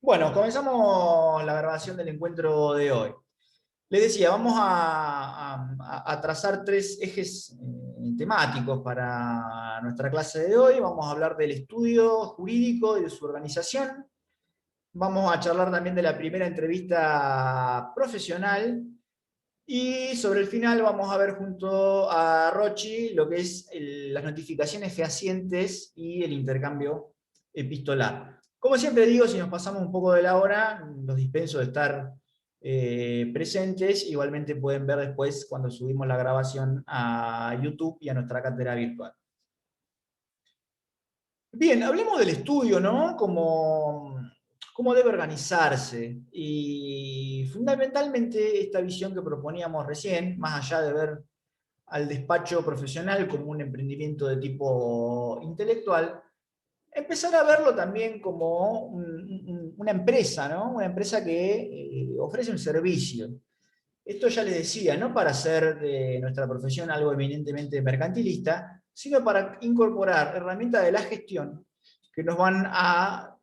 Bueno, comenzamos la grabación del encuentro de hoy. Les decía, vamos a trazar tres ejes temáticos para nuestra clase de hoy. Vamos a hablar del estudio jurídico y de su organización. Vamos a charlar también de la primera entrevista profesional. Y sobre el final vamos a ver junto a Rochi lo que es las notificaciones fehacientes y el intercambio epistolar. Como siempre digo, si nos pasamos un poco de la hora, los dispenso de estar presentes. Igualmente pueden ver después cuando subimos la grabación a YouTube y a nuestra cátedra virtual. Bien, hablemos del estudio, ¿no? Cómo debe organizarse. Y fundamentalmente esta visión que proponíamos recién, más allá de ver al despacho profesional como un emprendimiento de tipo intelectual, empezar a verlo también como una empresa, ¿no? Una empresa que ofrece un servicio. Esto ya les decía, no para hacer de nuestra profesión algo eminentemente mercantilista, sino para incorporar herramientas de la gestión que nos van a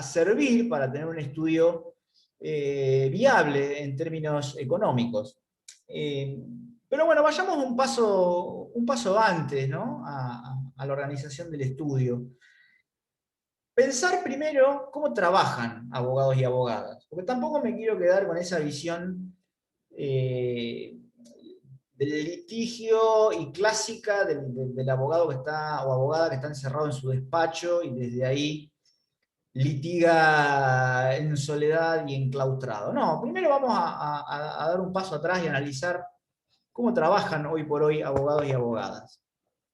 servir para tener un estudio viable en términos económicos. Pero bueno, vayamos un paso antes, ¿no? A la organización del estudio. Pensar primero cómo trabajan abogados y abogadas, porque tampoco me quiero quedar con esa visión del litigio y clásica del abogado que está, o abogada que está encerrado en su despacho y desde ahí litiga en soledad y enclaustrado. No, primero vamos a dar un paso atrás y analizar cómo trabajan hoy por hoy abogados y abogadas.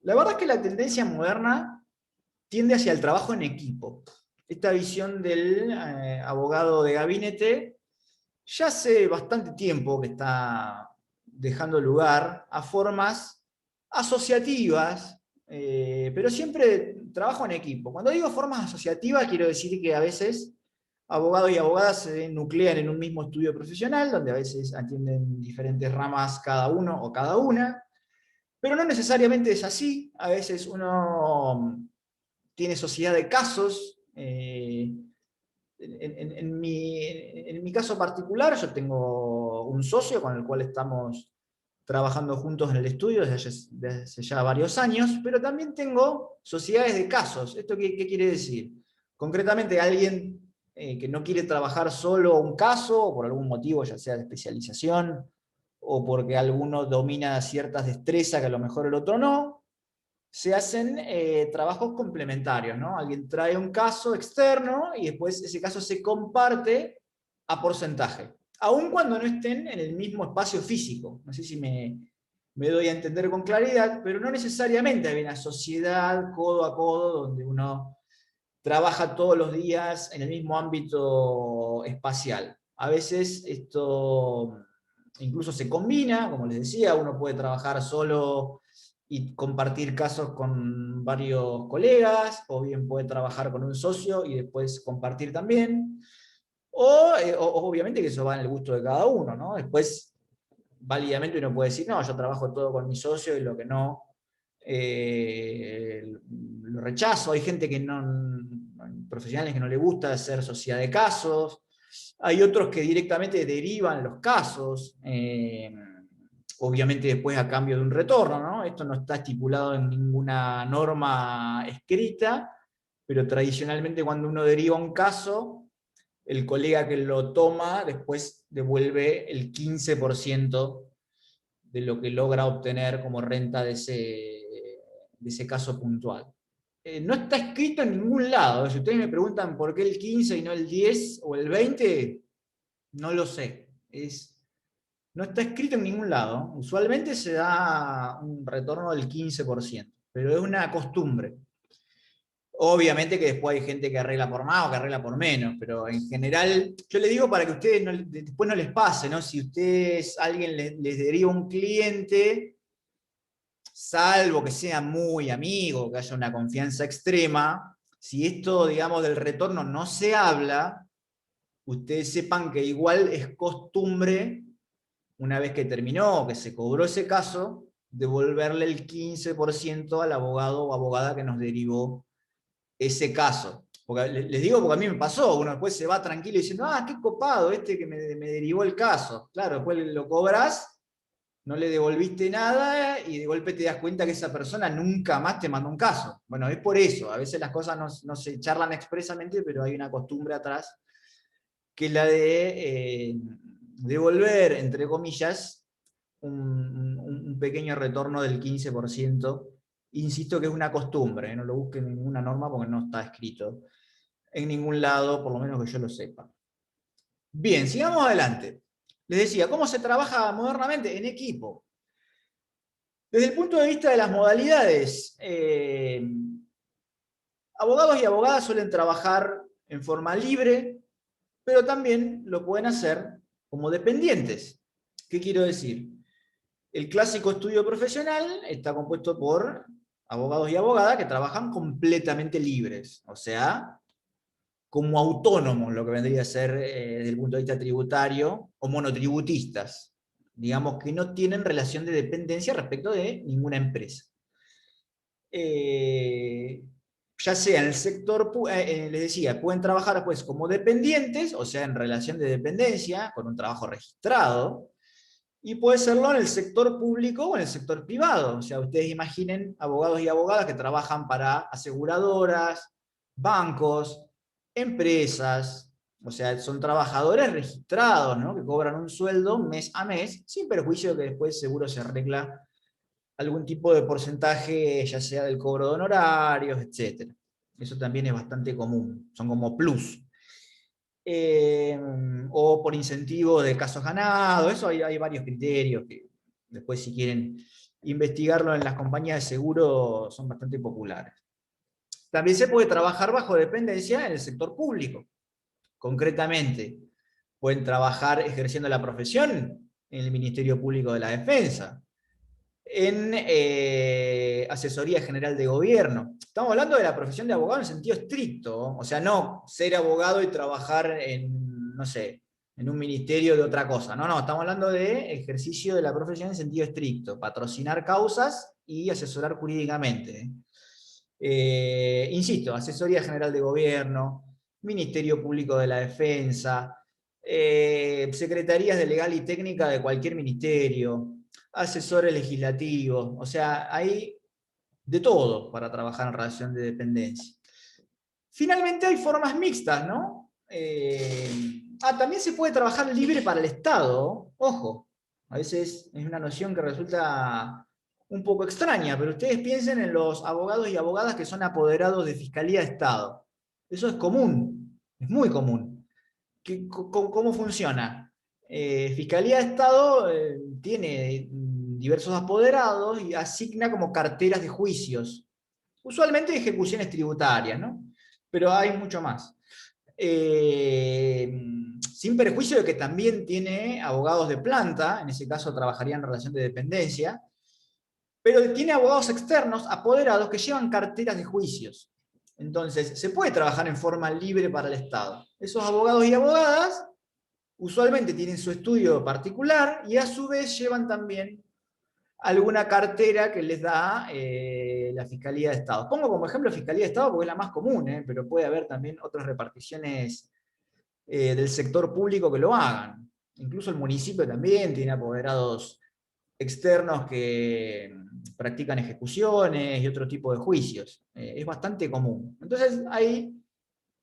La verdad es que la tendencia moderna tiende hacia el trabajo en equipo. Esta visión del abogado de gabinete ya hace bastante tiempo que está dejando lugar a formas asociativas, pero siempre trabajo en equipo. Cuando digo formas asociativas, quiero decir que a veces abogados y abogadas se nuclean en un mismo estudio profesional, donde a veces atienden diferentes ramas cada uno o cada una, pero no necesariamente es así. A veces uno tiene sociedad de casos. En mi caso particular, yo tengo un socio con el cual estamos trabajando juntos en el estudio desde hace ya varios años, pero también tengo sociedades de casos. ¿Esto qué quiere decir? Concretamente, alguien que no quiere trabajar solo un caso, o por algún motivo, ya sea de especialización, o porque alguno domina ciertas destrezas que a lo mejor el otro no, se hacen trabajos complementarios, ¿no? Alguien trae un caso externo y después ese caso se comparte a porcentaje, aun cuando no estén en el mismo espacio físico. No sé si me doy a entender con claridad, pero no necesariamente hay una sociedad codo a codo donde uno trabaja todos los días en el mismo ámbito espacial. A veces esto incluso se combina, como les decía, uno puede trabajar solo y compartir casos con varios colegas, o bien puede trabajar con un socio y después compartir también, o obviamente que eso va en el gusto de cada uno, ¿no? Después, válidamente uno puede decir, no, yo trabajo todo con mi socio y lo que no, lo rechazo. Hay gente que no, profesionales que no le gusta hacer sociedad de casos, hay otros que directamente derivan los casos, obviamente después a cambio de un retorno, ¿no? Esto no está estipulado en ninguna norma escrita, pero tradicionalmente cuando uno deriva un caso, el colega que lo toma después devuelve el 15% de lo que logra obtener como renta de ese caso puntual. No está escrito en ningún lado. Si ustedes me preguntan por qué el 15 y no el 10 o el 20, no lo sé. No está escrito en ningún lado. Usualmente se da un retorno del 15%, pero es una costumbre. Obviamente que después hay gente que arregla por más o que arregla por menos, pero en general, yo le digo para que ustedes después no les pase, ¿no? Si ustedes, alguien les deriva un cliente, salvo que sea muy amigo, que haya una confianza extrema, si esto, digamos, del retorno no se habla, ustedes sepan que igual es costumbre, una vez que terminó, que se cobró ese caso, devolverle el 15% al abogado o abogada que nos derivó ese caso. Porque les digo porque a mí me pasó, uno después se va tranquilo diciendo, ah, qué copado este que me derivó el caso. Claro, después lo cobras, no le devolviste nada y de golpe te das cuenta que esa persona nunca más te mandó un caso. Bueno, es por eso, a veces las cosas no se charlan expresamente, pero hay una costumbre atrás, que es la de devolver, entre comillas, un pequeño retorno del 15%. Insisto que es una costumbre, no lo busquen en ninguna norma porque no está escrito en ningún lado, por lo menos que yo lo sepa. Bien, sigamos adelante. Les decía, ¿cómo se trabaja modernamente? En equipo. Desde el punto de vista de las modalidades, abogados y abogadas suelen trabajar en forma libre, pero también lo pueden hacer como dependientes. ¿Qué quiero decir? El clásico estudio profesional está compuesto por abogados y abogadas que trabajan completamente libres, o sea, como autónomos, lo que vendría a ser desde el punto de vista tributario, o monotributistas, digamos que no tienen relación de dependencia respecto de ninguna empresa. Ya sea en el sector, les decía, pueden trabajar pues como dependientes, o sea, en relación de dependencia, con un trabajo registrado, y puede serlo en el sector público o en el sector privado. O sea, ustedes imaginen abogados y abogadas que trabajan para aseguradoras, bancos, empresas, o sea, son trabajadores registrados, ¿no? Que cobran un sueldo mes a mes, sin perjuicio de que después seguro se arregla algún tipo de porcentaje, ya sea del cobro de honorarios, etc. Eso también es bastante común, son como plus. O por incentivo de casos ganados, eso hay varios criterios que después si quieren investigarlo en las compañías de seguro son bastante populares. También se puede trabajar bajo dependencia en el sector público. Concretamente, pueden trabajar ejerciendo la profesión en el Ministerio Público de la Defensa, en asesoría general de gobierno. Estamos hablando de la profesión de abogado en sentido estricto, o sea, no ser abogado y trabajar en, no sé, en un ministerio de otra cosa. No, no, estamos hablando de ejercicio de la profesión en sentido estricto, patrocinar causas y asesorar jurídicamente. Insisto, asesoría general de gobierno, Ministerio Público de la Defensa, secretarías de legal y técnica de cualquier ministerio, asesores legislativos, o sea, hay de todo para trabajar en relación de dependencia. Finalmente hay formas mixtas, ¿no? También se puede trabajar libre para el Estado, ojo, a veces es una noción que resulta un poco extraña, pero ustedes piensen en los abogados y abogadas que son apoderados de Fiscalía de Estado. Eso es común, es muy común. ¿Cómo funciona? Fiscalía de Estado tiene diversos apoderados y asigna como carteras de juicios, usualmente de ejecuciones tributarias, ¿no? Pero hay mucho más. Sin perjuicio de que también tiene abogados de planta, en ese caso trabajarían en relación de dependencia, pero tiene abogados externos, apoderados, que llevan carteras de juicios. Entonces, se puede trabajar en forma libre para el Estado. Esos abogados y abogadas usualmente tienen su estudio particular y a su vez llevan también alguna cartera que les da la Fiscalía de Estado. Pongo como ejemplo Fiscalía de Estado porque es la más común, pero puede haber también otras reparticiones del sector público que lo hagan. Incluso el municipio también tiene apoderados externos que practican ejecuciones y otro tipo de juicios. Es bastante común. Entonces ahí,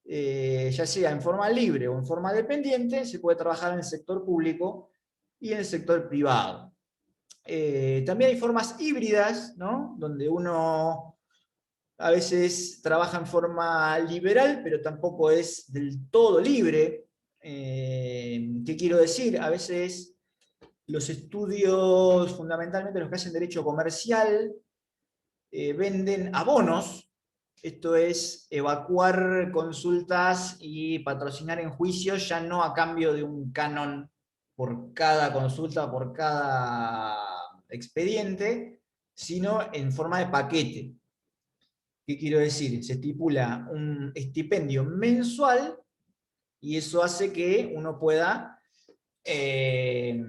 ya sea en forma libre o en forma dependiente, se puede trabajar en el sector público y en el sector privado. También hay formas híbridas, ¿no? Donde uno a veces trabaja en forma liberal, pero tampoco es del todo libre. ¿Qué quiero decir? A veces los estudios, fundamentalmente los que hacen derecho comercial, venden abonos. Esto es evacuar consultas y patrocinar en juicios, ya no a cambio de un canon por cada consulta, por cada expediente, sino en forma de paquete. ¿Qué quiero decir? Se estipula un estipendio mensual y eso hace que uno pueda... ahí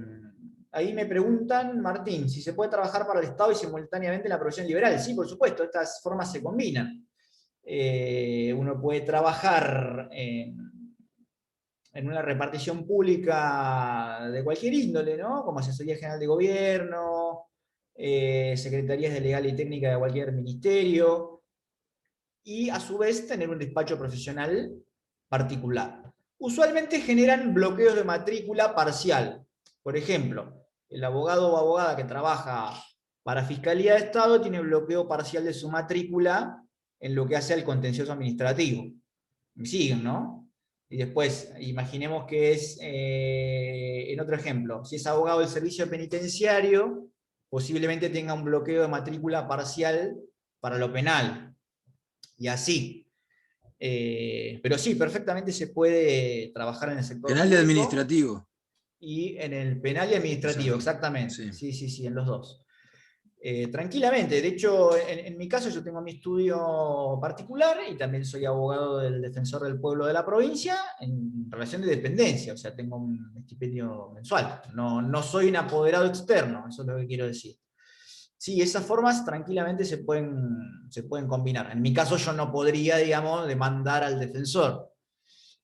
me preguntan, Martín, si se puede trabajar para el Estado y simultáneamente en la profesión liberal. Sí, por supuesto, estas formas se combinan. Uno puede trabajar en una repartición pública de cualquier índole, ¿no? Como asesoría general de gobierno, secretarías de legal y técnica de cualquier ministerio, y a su vez tener un despacho profesional particular. Usualmente generan bloqueos de matrícula parcial. Por ejemplo, el abogado o abogada que trabaja para Fiscalía de Estado tiene bloqueo parcial de su matrícula en lo que hace al contencioso administrativo. ¿Me siguen, no? Y después, imaginemos que es, en otro ejemplo, si es abogado del servicio penitenciario, posiblemente tenga un bloqueo de matrícula parcial para lo penal. Y así. Pero sí, perfectamente se puede trabajar en el sector Penal y público administrativo. y en el penal y administrativo, Exacto. exactamente. Sí. Sí, sí, sí, en los dos. Tranquilamente, de hecho, en mi caso yo tengo mi estudio particular y también soy abogado del Defensor del Pueblo de la provincia en relación de dependencia, o sea, tengo un estipendio mensual. No, no soy un apoderado externo, eso es lo que quiero decir. Sí, esas formas tranquilamente se pueden combinar. En mi caso yo no podría, digamos, demandar al defensor.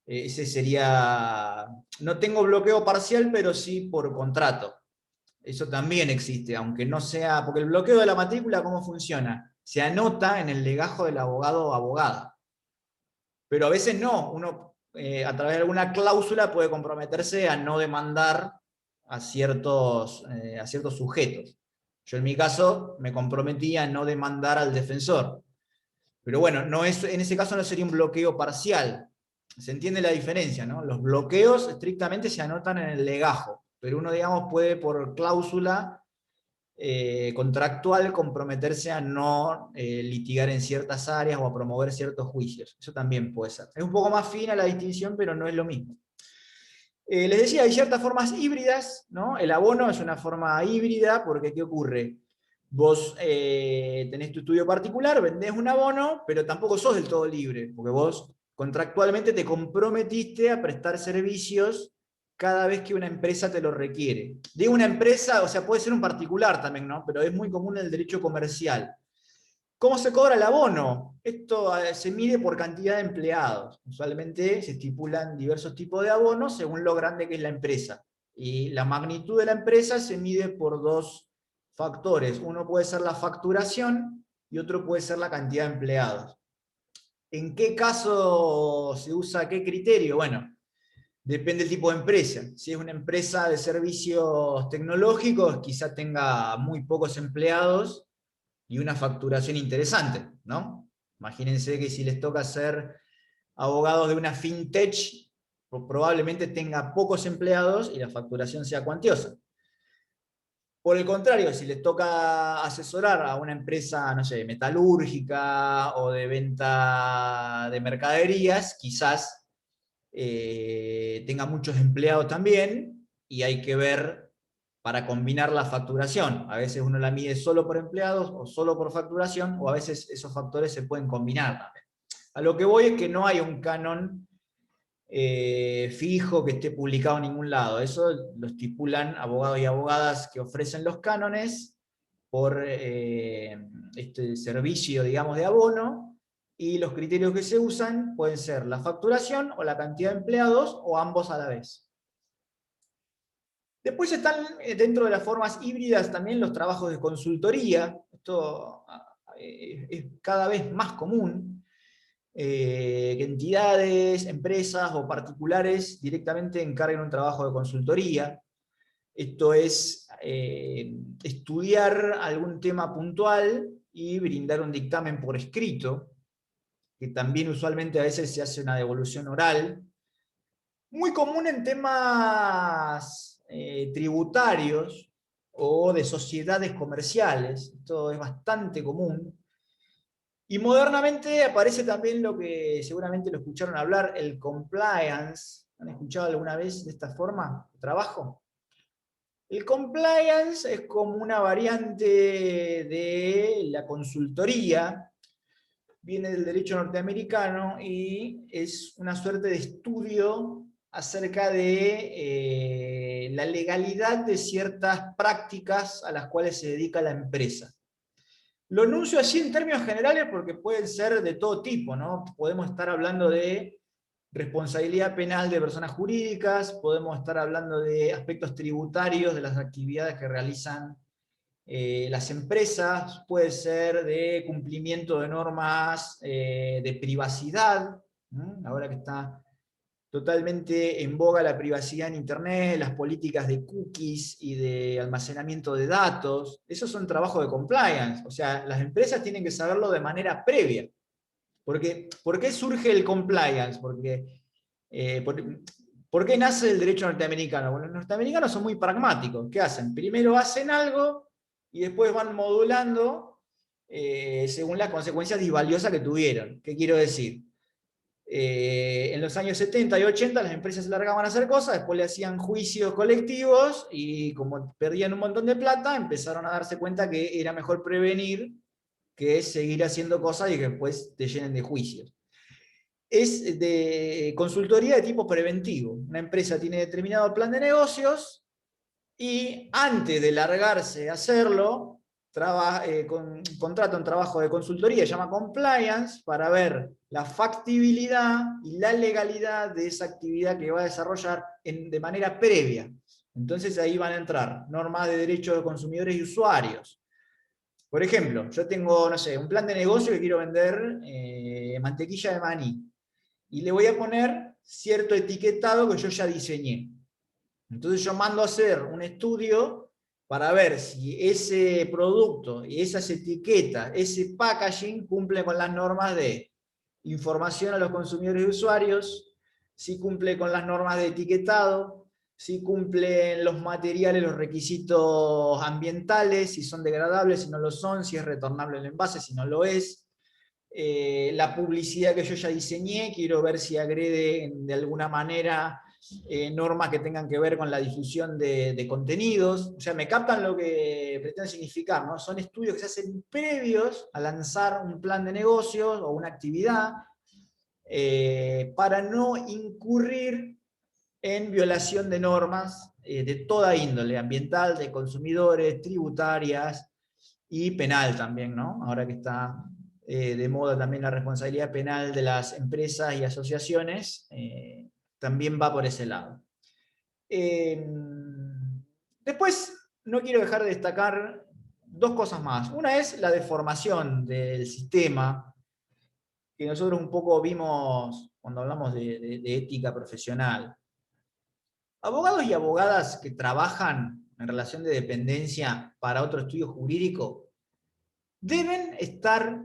Ese sería... No tengo bloqueo parcial, pero sí por contrato. Eso también existe, aunque no sea... Porque el bloqueo de la matrícula, ¿cómo funciona? Se anota en el legajo del abogado o abogada. Pero a veces no. Uno, a través de alguna cláusula, puede comprometerse a no demandar a ciertos sujetos. Yo en mi caso me comprometí a no demandar al defensor. Pero bueno, no es, en ese caso no sería un bloqueo parcial. Se entiende la diferencia, ¿no? Los bloqueos estrictamente se anotan en el legajo, pero uno, digamos, puede por cláusula contractual comprometerse a no litigar en ciertas áreas o a promover ciertos juicios. Eso también puede ser. Es un poco más fina la distinción, pero no es lo mismo. Les decía, hay ciertas formas híbridas, ¿no? El abono es una forma híbrida porque ¿qué ocurre? Vos tenés tu estudio particular, vendés un abono, pero tampoco sos del todo libre, porque vos contractualmente te comprometiste a prestar servicios cada vez que una empresa te lo requiere. Digo una empresa, o sea, puede ser un particular también, ¿no? Pero es muy común en el derecho comercial. ¿Cómo se cobra el abono? Esto se mide por cantidad de empleados. Usualmente se estipulan diversos tipos de abonos según lo grande que es la empresa. Y la magnitud de la empresa se mide por dos factores. Uno puede ser la facturación y otro puede ser la cantidad de empleados. ¿En qué caso se usa qué criterio? Bueno, depende del tipo de empresa. Si es una empresa de servicios tecnológicos, quizá tenga muy pocos empleados y una facturación interesante, ¿no? Imagínense que si les toca ser abogados de una fintech, probablemente tenga pocos empleados y la facturación sea cuantiosa. Por el contrario, si les toca asesorar a una empresa, no sé, metalúrgica o de venta de mercaderías, quizás tenga muchos empleados también y hay que ver para combinar la facturación. A veces uno la mide solo por empleados o solo por facturación, o a veces esos factores se pueden combinar también. A lo que voy es que no hay un canon fijo que esté publicado en ningún lado. Eso lo estipulan abogados y abogadas que ofrecen los cánones por este servicio, digamos, de abono, y los criterios que se usan pueden ser la facturación o la cantidad de empleados o ambos a la vez. Después están dentro de las formas híbridas también los trabajos de consultoría. Esto es cada vez más común, que entidades, empresas o particulares directamente encarguen un trabajo de consultoría. Esto es estudiar algún tema puntual y brindar un dictamen por escrito, que también usualmente a veces se hace una devolución oral. Muy común en temas tributarios o de sociedades comerciales. Esto es bastante común. Y modernamente aparece también lo que seguramente lo escucharon hablar, el compliance. ¿Han escuchado alguna vez de esta forma de trabajo? El compliance es como una variante de la consultoría, viene del derecho norteamericano y es una suerte de estudio acerca de la legalidad de ciertas prácticas a las cuales se dedica la empresa. Lo enuncio así en términos generales porque pueden ser de todo tipo, ¿no? Podemos estar hablando de responsabilidad penal de personas jurídicas, podemos estar hablando de aspectos tributarios de las actividades que realizan las empresas, puede ser de cumplimiento de normas de privacidad, ¿no? Ahora que está totalmente en boga la privacidad en Internet, las políticas de cookies y de almacenamiento de datos, esos son trabajos de compliance, o sea, las empresas tienen que saberlo de manera previa. ¿Por qué surge el compliance? ¿Por qué nace el derecho norteamericano? Bueno, los norteamericanos son muy pragmáticos. ¿Qué hacen? Primero hacen algo y después van modulando según las consecuencias disvaliosas que tuvieron. ¿Qué quiero decir? En los años 70 y 80 las empresas se largaban a hacer cosas, después le hacían juicios colectivos y como perdían un montón de plata, empezaron a darse cuenta que era mejor prevenir que seguir haciendo cosas y que después te llenen de juicios. Es de consultoría de tipo preventivo. Una empresa tiene determinado plan de negocios y antes de largarse a hacerlo, contrata un trabajo de consultoría, se llama compliance, para ver la factibilidad y la legalidad de esa actividad que va a desarrollar de manera previa. Entonces ahí van a entrar normas de derechos de consumidores y usuarios. Por ejemplo, yo tengo, no sé, un plan de negocio que quiero vender mantequilla de maní y le voy a poner cierto etiquetado que yo ya diseñé. Entonces yo mando a hacer un estudio para ver si ese producto y esas etiquetas, ese packaging cumple con las normas de información a los consumidores y usuarios, si cumple con las normas de etiquetado, si cumplen los materiales, los requisitos ambientales, si son degradables, si no lo son, si es retornable el envase, si no lo es. La publicidad que yo ya diseñé, quiero ver si agrede de alguna manera normas que tengan que ver con la difusión de contenidos. O sea, me captan lo que pretende significar, ¿no? Son estudios que se hacen previos a lanzar un plan de negocios o una actividad para no incurrir en violación de normas de toda índole, ambiental, de consumidores, tributarias y penal también, ¿no? Ahora que está de moda también la responsabilidad penal de las empresas y asociaciones, también va por ese lado. Después, no quiero dejar de destacar dos cosas más. Una es la deformación del sistema, que nosotros un poco vimos cuando hablamos de ética profesional. Abogados y abogadas que trabajan en relación de dependencia para otro estudio jurídico deben estar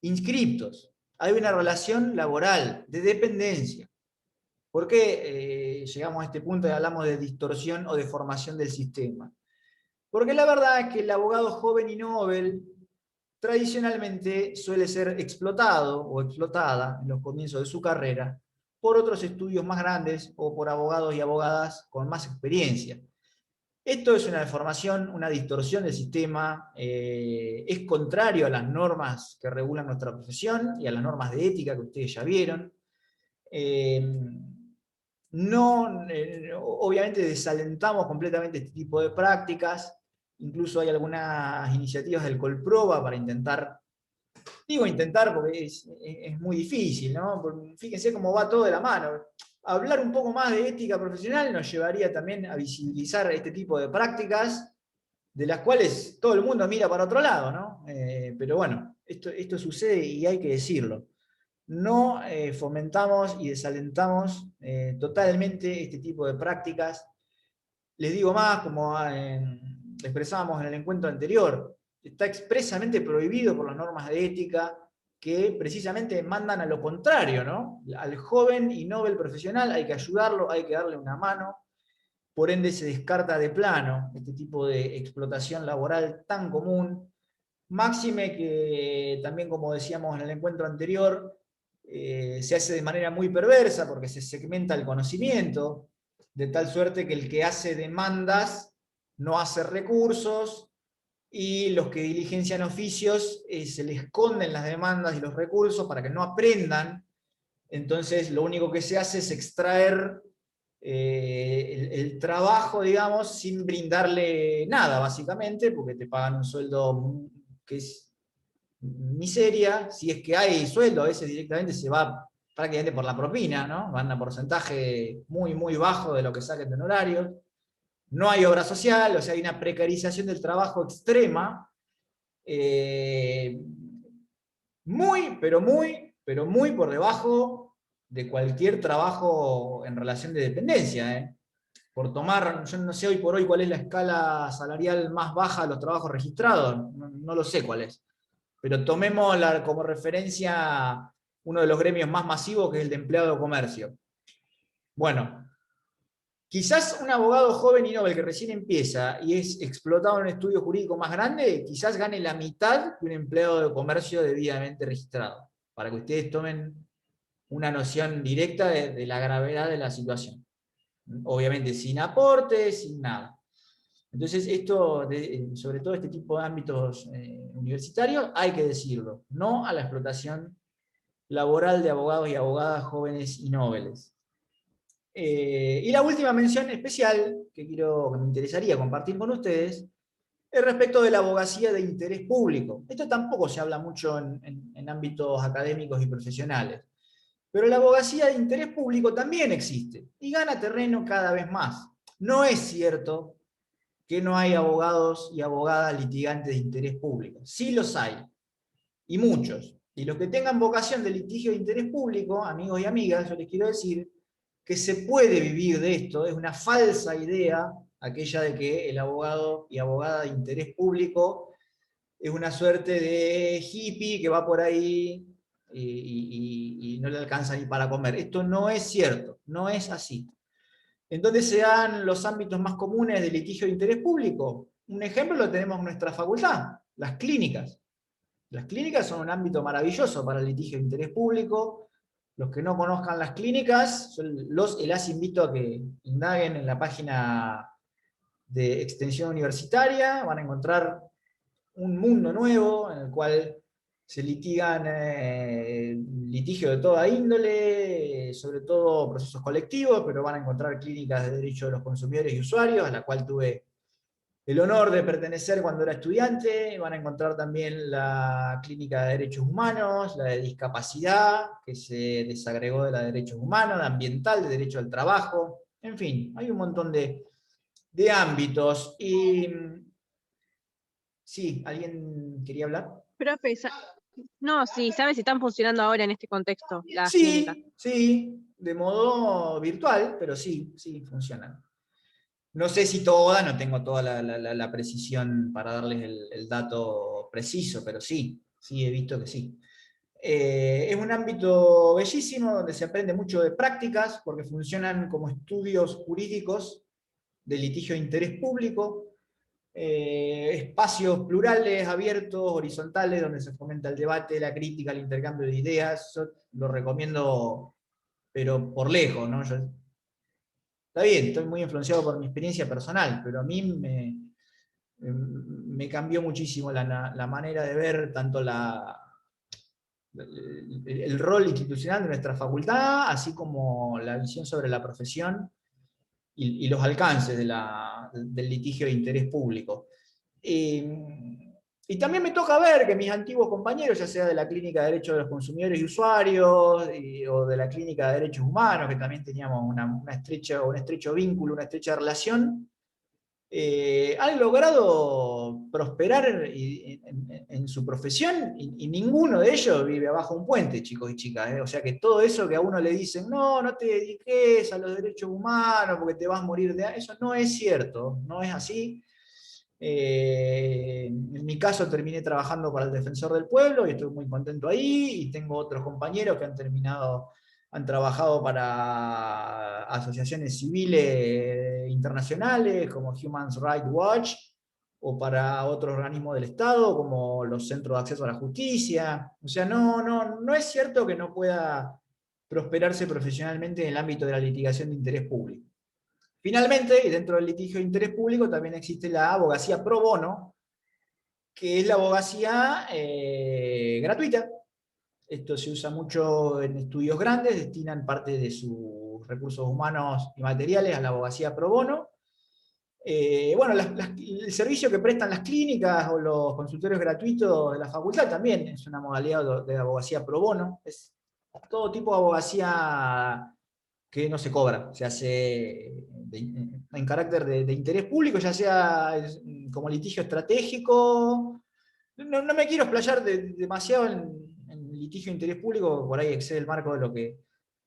inscriptos. Hay una relación laboral de dependencia. ¿Por qué llegamos a este punto y hablamos de distorsión o deformación del sistema? Porque la verdad es que el abogado joven y novel tradicionalmente suele ser explotado o explotada en los comienzos de su carrera por otros estudios más grandes o por abogados y abogadas con más experiencia. Esto es una deformación, una distorsión del sistema, es contrario a las normas que regulan nuestra profesión y a las normas de ética que ustedes ya vieron. Obviamente desalentamos completamente este tipo de prácticas, incluso hay algunas iniciativas del Colproba para intentar, digo intentar porque es muy difícil, ¿no? Porque fíjense cómo va todo de la mano. Hablar un poco más de ética profesional nos llevaría también a visibilizar este tipo de prácticas, de las cuales todo el mundo mira para otro lado, ¿no? Pero bueno, esto sucede y hay que decirlo. No fomentamos y desalentamos totalmente este tipo de prácticas. Les digo más, como expresábamos en el encuentro anterior, está expresamente prohibido por las normas de ética que precisamente mandan a lo contrario, ¿no? Al joven y novel profesional hay que ayudarlo, hay que darle una mano, por ende se descarta de plano este tipo de explotación laboral tan común, máxime que también, como decíamos en el encuentro anterior, se hace de manera muy perversa porque se segmenta el conocimiento, de tal suerte que el que hace demandas no hace recursos, y los que diligencian oficios se les esconden las demandas y los recursos para que no aprendan. Entonces lo único que se hace es extraer el trabajo, digamos, sin brindarle nada, básicamente, porque te pagan un sueldo que es miseria, si es que hay sueldo, a veces directamente se va prácticamente por la propina, ¿no? Van a porcentaje muy, muy bajo de lo que saquen de honorarios. No hay obra social, o sea, hay una precarización del trabajo extrema, muy, pero muy por debajo de cualquier trabajo en relación de dependencia, ¿eh? Por tomar, yo no sé hoy por hoy cuál es la escala salarial más baja de los trabajos registrados, no lo sé cuál es, pero tomemos como referencia uno de los gremios más masivos, que es el de empleado de comercio. Bueno, quizás un abogado joven y novel que recién empieza y es explotado en un estudio jurídico más grande, quizás gane la mitad que un empleado de comercio debidamente registrado, para que ustedes tomen una noción directa de la gravedad de la situación. Obviamente sin aportes, sin nada. Entonces esto, sobre todo este tipo de ámbitos universitarios, hay que decirlo, no a la explotación laboral de abogados y abogadas jóvenes y nobles. Y la última mención especial que me interesaría compartir con ustedes es respecto de la abogacía de interés público. Esto tampoco se habla mucho en ámbitos académicos y profesionales, pero la abogacía de interés público también existe y gana terreno cada vez más. No es cierto que no hay abogados y abogadas litigantes de interés público. Sí los hay, y muchos. Y los que tengan vocación de litigio de interés público, amigos y amigas, yo les quiero decir que se puede vivir de esto. Es una falsa idea aquella de que el abogado y abogada de interés público es una suerte de hippie que va por ahí y no le alcanza ni para comer. Esto no es cierto, no es así. ¿En dónde se dan los ámbitos más comunes de litigio de interés público? Un ejemplo lo tenemos en nuestra facultad, las clínicas. Las clínicas son un ámbito maravilloso para el litigio de interés público. Los que no conozcan las clínicas, las invito a que indaguen en la página de Extensión Universitaria, van a encontrar un mundo nuevo en el cual se litigan litigios de toda índole, sobre todo procesos colectivos, pero van a encontrar clínicas de derechos de los consumidores y usuarios, a la cual tuve el honor de pertenecer cuando era estudiante. Van a encontrar también la clínica de derechos humanos, la de discapacidad, que se desagregó de la de derechos humanos, la ambiental, de derecho al trabajo, en fin, hay un montón de ámbitos. Y sí, ¿alguien quería hablar? Profe, no, sí, ¿sabes si están funcionando ahora en este contexto las clínicas? Sí, sí, de modo virtual, pero sí, sí, funcionan. No sé si toda, no tengo toda la precisión para darles el dato preciso, pero sí, sí, he visto que sí. Es un ámbito bellísimo donde se aprende mucho de prácticas, porque funcionan como estudios jurídicos de litigio de interés público, espacios plurales, abiertos, horizontales, donde se fomenta el debate, la crítica, el intercambio de ideas. Yo lo recomiendo, pero por lejos, ¿no? Está bien, estoy muy influenciado por mi experiencia personal, pero a mí me cambió muchísimo la manera de ver tanto el rol institucional de nuestra facultad, así como la visión sobre la profesión y los alcances del litigio de interés público. Y también me toca ver que mis antiguos compañeros, ya sea de la Clínica de Derechos de los Consumidores y Usuarios, o de la Clínica de Derechos Humanos, que también teníamos un estrecho vínculo, una estrecha relación, han logrado prosperar en su profesión, y ninguno de ellos vive abajo un puente, chicos y chicas. O sea que todo eso que a uno le dicen, no, no te dediques a los derechos humanos porque te vas a morir de... Eso no es cierto, no es así. En mi caso terminé trabajando para el Defensor del Pueblo y estoy muy contento ahí, y tengo otros compañeros que han trabajado para asociaciones civiles internacionales como Human Rights Watch, o para otros organismos del Estado como los Centros de Acceso a la Justicia. O sea, no es cierto que no pueda prosperarse profesionalmente en el ámbito de la litigación de interés público. Finalmente, y dentro del litigio de interés público, también existe la abogacía pro bono, que es la abogacía gratuita. Esto se usa mucho en estudios grandes, destinan parte de sus recursos humanos y materiales a la abogacía pro bono. Bueno, el servicio que prestan las clínicas o los consultorios gratuitos de la facultad también es una modalidad de abogacía pro bono. Es todo tipo de abogacía que no se cobra, se hace en carácter de interés público, ya sea como litigio estratégico. No me quiero explayar demasiado en litigio de interés público, por ahí excede el marco de lo que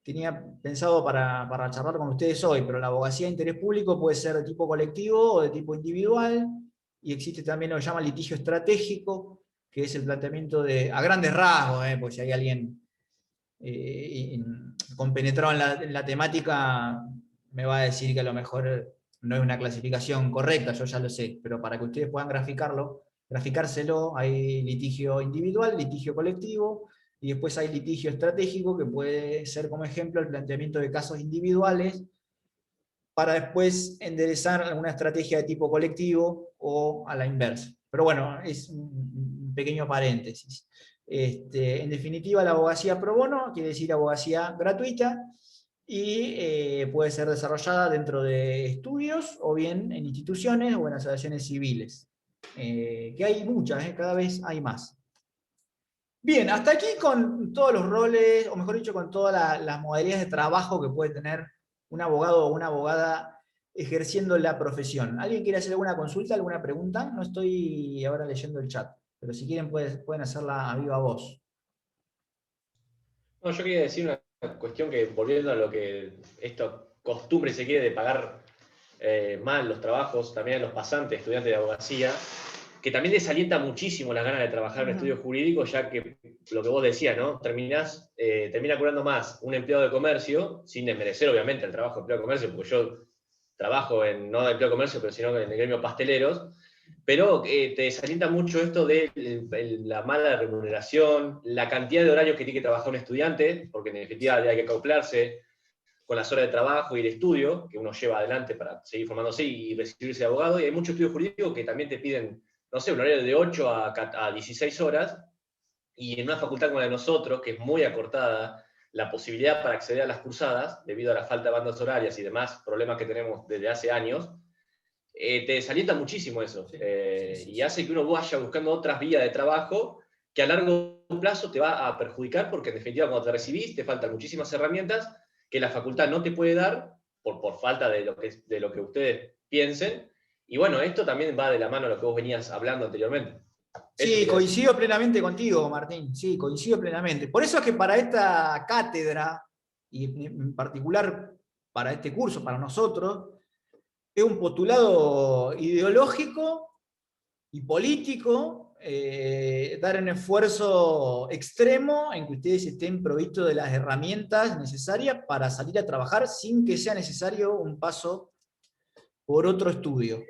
tenía pensado para charlar con ustedes hoy, pero la abogacía de interés público puede ser de tipo colectivo o de tipo individual, y existe también lo que llama litigio estratégico, que es el planteamiento a grandes rasgos, porque si hay alguien compenetrado en la temática, me va a decir que a lo mejor no es una clasificación correcta, yo ya lo sé, pero para que ustedes puedan graficárselo, hay litigio individual, litigio colectivo, y después hay litigio estratégico, que puede ser como ejemplo el planteamiento de casos individuales, para después enderezar alguna estrategia de tipo colectivo o a la inversa. Pero bueno, es un pequeño paréntesis. En definitiva, la abogacía pro bono quiere decir abogacía gratuita y puede ser desarrollada dentro de estudios o bien en instituciones o en asociaciones civiles, que hay muchas, cada vez hay más. Bien, hasta aquí con todos los roles, o mejor dicho, con todas las modalidades de trabajo que puede tener un abogado o una abogada ejerciendo la profesión. ¿Alguien quiere hacer alguna consulta, alguna pregunta? No estoy ahora leyendo el chat, pero si quieren pueden hacerla a viva voz. No, yo quería decir una cuestión que, volviendo a lo que esta costumbre se quiere de pagar mal los trabajos, también a los pasantes, estudiantes de abogacía, que también desalienta muchísimo las ganas de trabajar en estudios jurídicos, ya que lo que vos decías, ¿no? Termina cobrando más un empleado de comercio, sin desmerecer obviamente el trabajo de empleado de comercio, porque yo trabajo no de empleado de comercio, pero sino en el gremio pasteleros, pero te desalienta mucho esto de la mala remuneración, la cantidad de horarios que tiene que trabajar un estudiante, porque en definitiva hay que acoplarse con las horas de trabajo y el estudio que uno lleva adelante para seguir formándose y recibirse de abogado, y hay muchos estudios jurídicos que también te piden, no sé, un horario de 8 a 16 horas, y en una facultad como la de nosotros, que es muy acortada, la posibilidad para acceder a las cursadas, debido a la falta de bandas horarias y demás problemas que tenemos desde hace años, te desalienta muchísimo eso, y hace que uno vaya buscando otras vías de trabajo que a largo plazo te va a perjudicar, porque en definitiva cuando te recibís te faltan muchísimas herramientas que la facultad no te puede dar por falta de lo que ustedes piensen, y bueno, esto también va de la mano a lo que vos venías hablando anteriormente. Sí, coincido plenamente contigo, Martín, sí, coincido plenamente. Por eso es que para esta cátedra, y en particular para este curso, para nosotros, es un postulado ideológico y político, dar un esfuerzo extremo en que ustedes estén provistos de las herramientas necesarias para salir a trabajar sin que sea necesario un paso por otro estudio.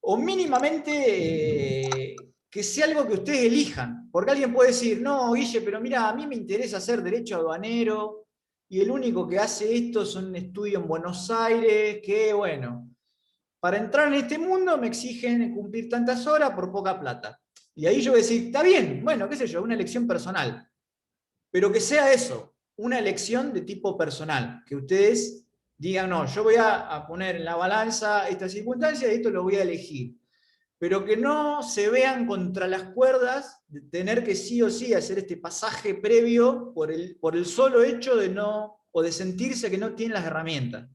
O mínimamente que sea algo que ustedes elijan, porque alguien puede decir, no, Guille, pero mira, a mí me interesa hacer derecho aduanero, y el único que hace esto es un estudio en Buenos Aires, que bueno, para entrar en este mundo me exigen cumplir tantas horas por poca plata. Y ahí yo voy a decir, está bien, bueno, qué sé yo, una elección personal. Pero que sea eso, una elección de tipo personal, que ustedes digan, no, yo voy a poner en la balanza estas circunstancias y esto lo voy a elegir. Pero que no se vean contra las cuerdas de tener que sí o sí hacer este pasaje previo por el solo hecho de no, o de sentirse que no tienen las herramientas.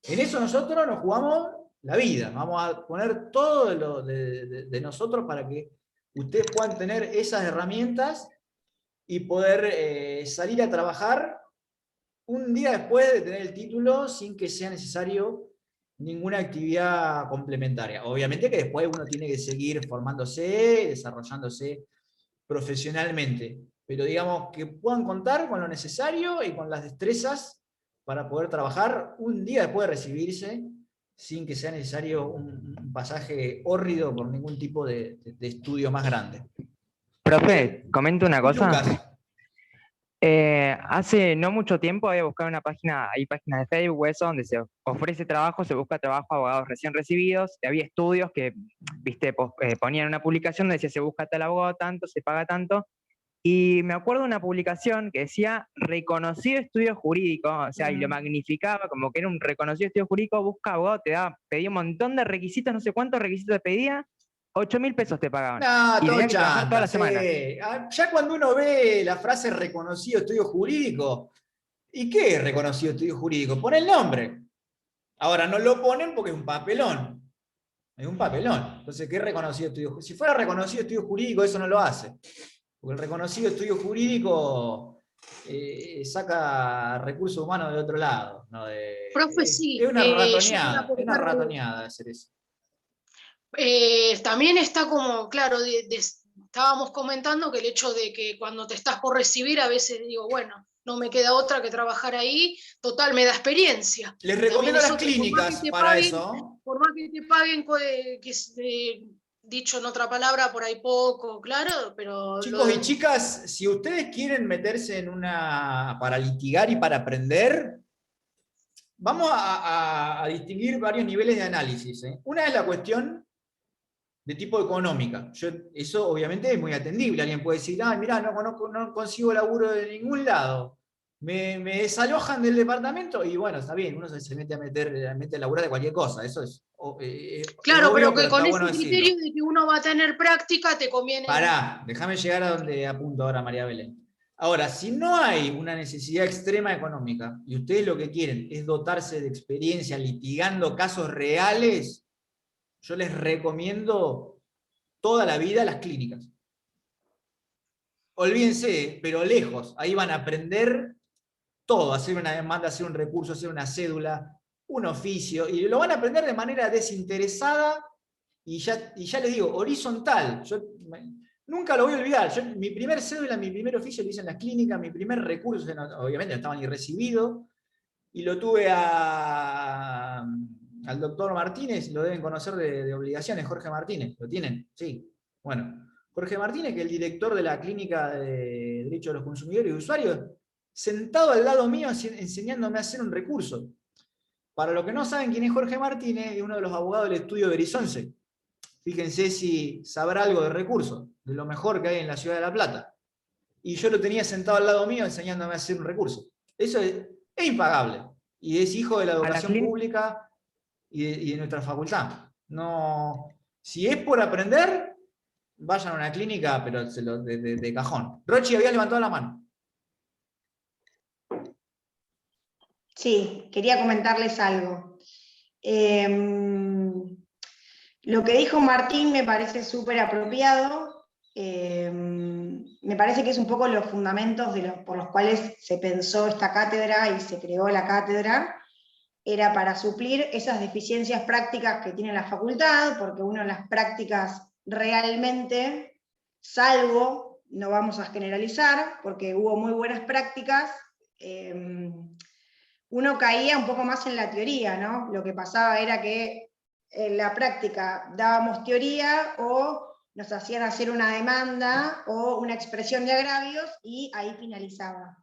En eso nosotros nos jugamos la vida, vamos a poner todo de nosotros para que ustedes puedan tener esas herramientas y poder salir a trabajar un día después de tener el título sin que sea necesario ninguna actividad complementaria. Obviamente que después uno tiene que seguir formándose, desarrollándose profesionalmente, pero digamos que puedan contar con lo necesario y con las destrezas para poder trabajar un día después de recibirse sin que sea necesario un pasaje hórrido por ningún tipo de estudio más grande. Profe, comento una cosa. Lucas. Hace no mucho tiempo había buscado una página, hay páginas de Facebook, eso, donde se ofrece trabajo, se busca trabajo a abogados recién recibidos, y había estudios que, viste, ponían una publicación donde decía se busca tal abogado tanto, se paga tanto, Y me acuerdo de una publicación que decía reconocido estudio jurídico, o sea, y lo magnificaba como que era un reconocido estudio jurídico, busca abogado, pedía un montón de requisitos, no sé cuántos requisitos te pedía, 8.000 pesos te pagaban. No, Y todo tenía que trabajar toda la chanta, semana. sí. Ya cuando uno ve la frase reconocido estudio jurídico, ¿y qué es reconocido estudio jurídico? Pone el nombre. Ahora no lo ponen porque es un papelón. Es un papelón. Entonces, ¿qué es reconocido estudio jurídico? Si fuera reconocido estudio jurídico, eso no lo hace. Porque el reconocido estudio jurídico saca recursos humanos de otro lado. ¿No? Profe, Es sí, una yo voy a ratoneada, es una aportar algo. ratoneada hacer eso. También está como, claro, estábamos comentando que el hecho de que cuando te estás por recibir, a veces digo, bueno, no me queda otra que trabajar ahí, total, me da experiencia. Les También recomiendo las eso, clínicas para eso. por más que te paguen, dicho en otra palabra, por ahí poco, claro, pero Chicos y chicas, si ustedes quieren meterse en una para litigar y para aprender, vamos a distinguir varios niveles de análisis. Una es la cuestión de tipo económica. Eso obviamente es muy atendible. Alguien puede decir, ay, mirá, no consigo laburo de ningún lado. Me desalojan del departamento y bueno, está bien, uno se mete a laburar de cualquier cosa. Eso es claro, obvio, pero pero que está con ese bueno decirlo. criterio de que uno va a tener práctica, te conviene. Pará, déjame llegar a donde apunto ahora, María Belén. Ahora, si no hay una necesidad extrema económica y ustedes lo que quieren es dotarse de experiencia litigando casos reales, yo les recomiendo toda la vida las clínicas. Olvídense, pero lejos, ahí van a aprender todo, hacer una demanda, hacer un recurso, hacer una cédula, un oficio, y lo van a aprender de manera desinteresada y ya les digo, horizontal. Nunca lo voy a olvidar. Mi primer cédula, mi primer oficio lo hice en las clínicas, mi primer recurso, obviamente no estaba ni recibido, y lo tuve al doctor Martínez, lo deben conocer de obligaciones, Jorge Martínez, ¿lo tienen? Sí. Bueno, Jorge Martínez, que es el director de la Clínica de Derecho de los Consumidores y Usuarios, sentado al lado mío enseñándome a hacer un recurso. Para los que no saben quién es Jorge Martínez, es uno de los abogados del estudio Berizonce. Fíjense si sabrá algo de recursos, de lo mejor que hay en la ciudad de La Plata. Y yo lo tenía sentado al lado mío enseñándome a hacer un recurso. Eso es impagable. Y es hijo de la educación pública y de nuestra facultad. No, si es por aprender, vayan a una clínica, pero de cajón. Rochi había levantado la mano. Sí, quería comentarles algo. Lo que dijo Martín me parece súper apropiado. Me parece que es un poco los fundamentos por los cuales se pensó esta cátedra y se creó la cátedra. Era para suplir esas deficiencias prácticas que tiene la facultad, porque uno en las prácticas realmente, salvo, no vamos a generalizar, porque hubo muy buenas prácticas, uno caía un poco más en la teoría, ¿no? Lo que pasaba era que en la práctica dábamos teoría o nos hacían hacer una demanda o una expresión de agravios y ahí finalizaba.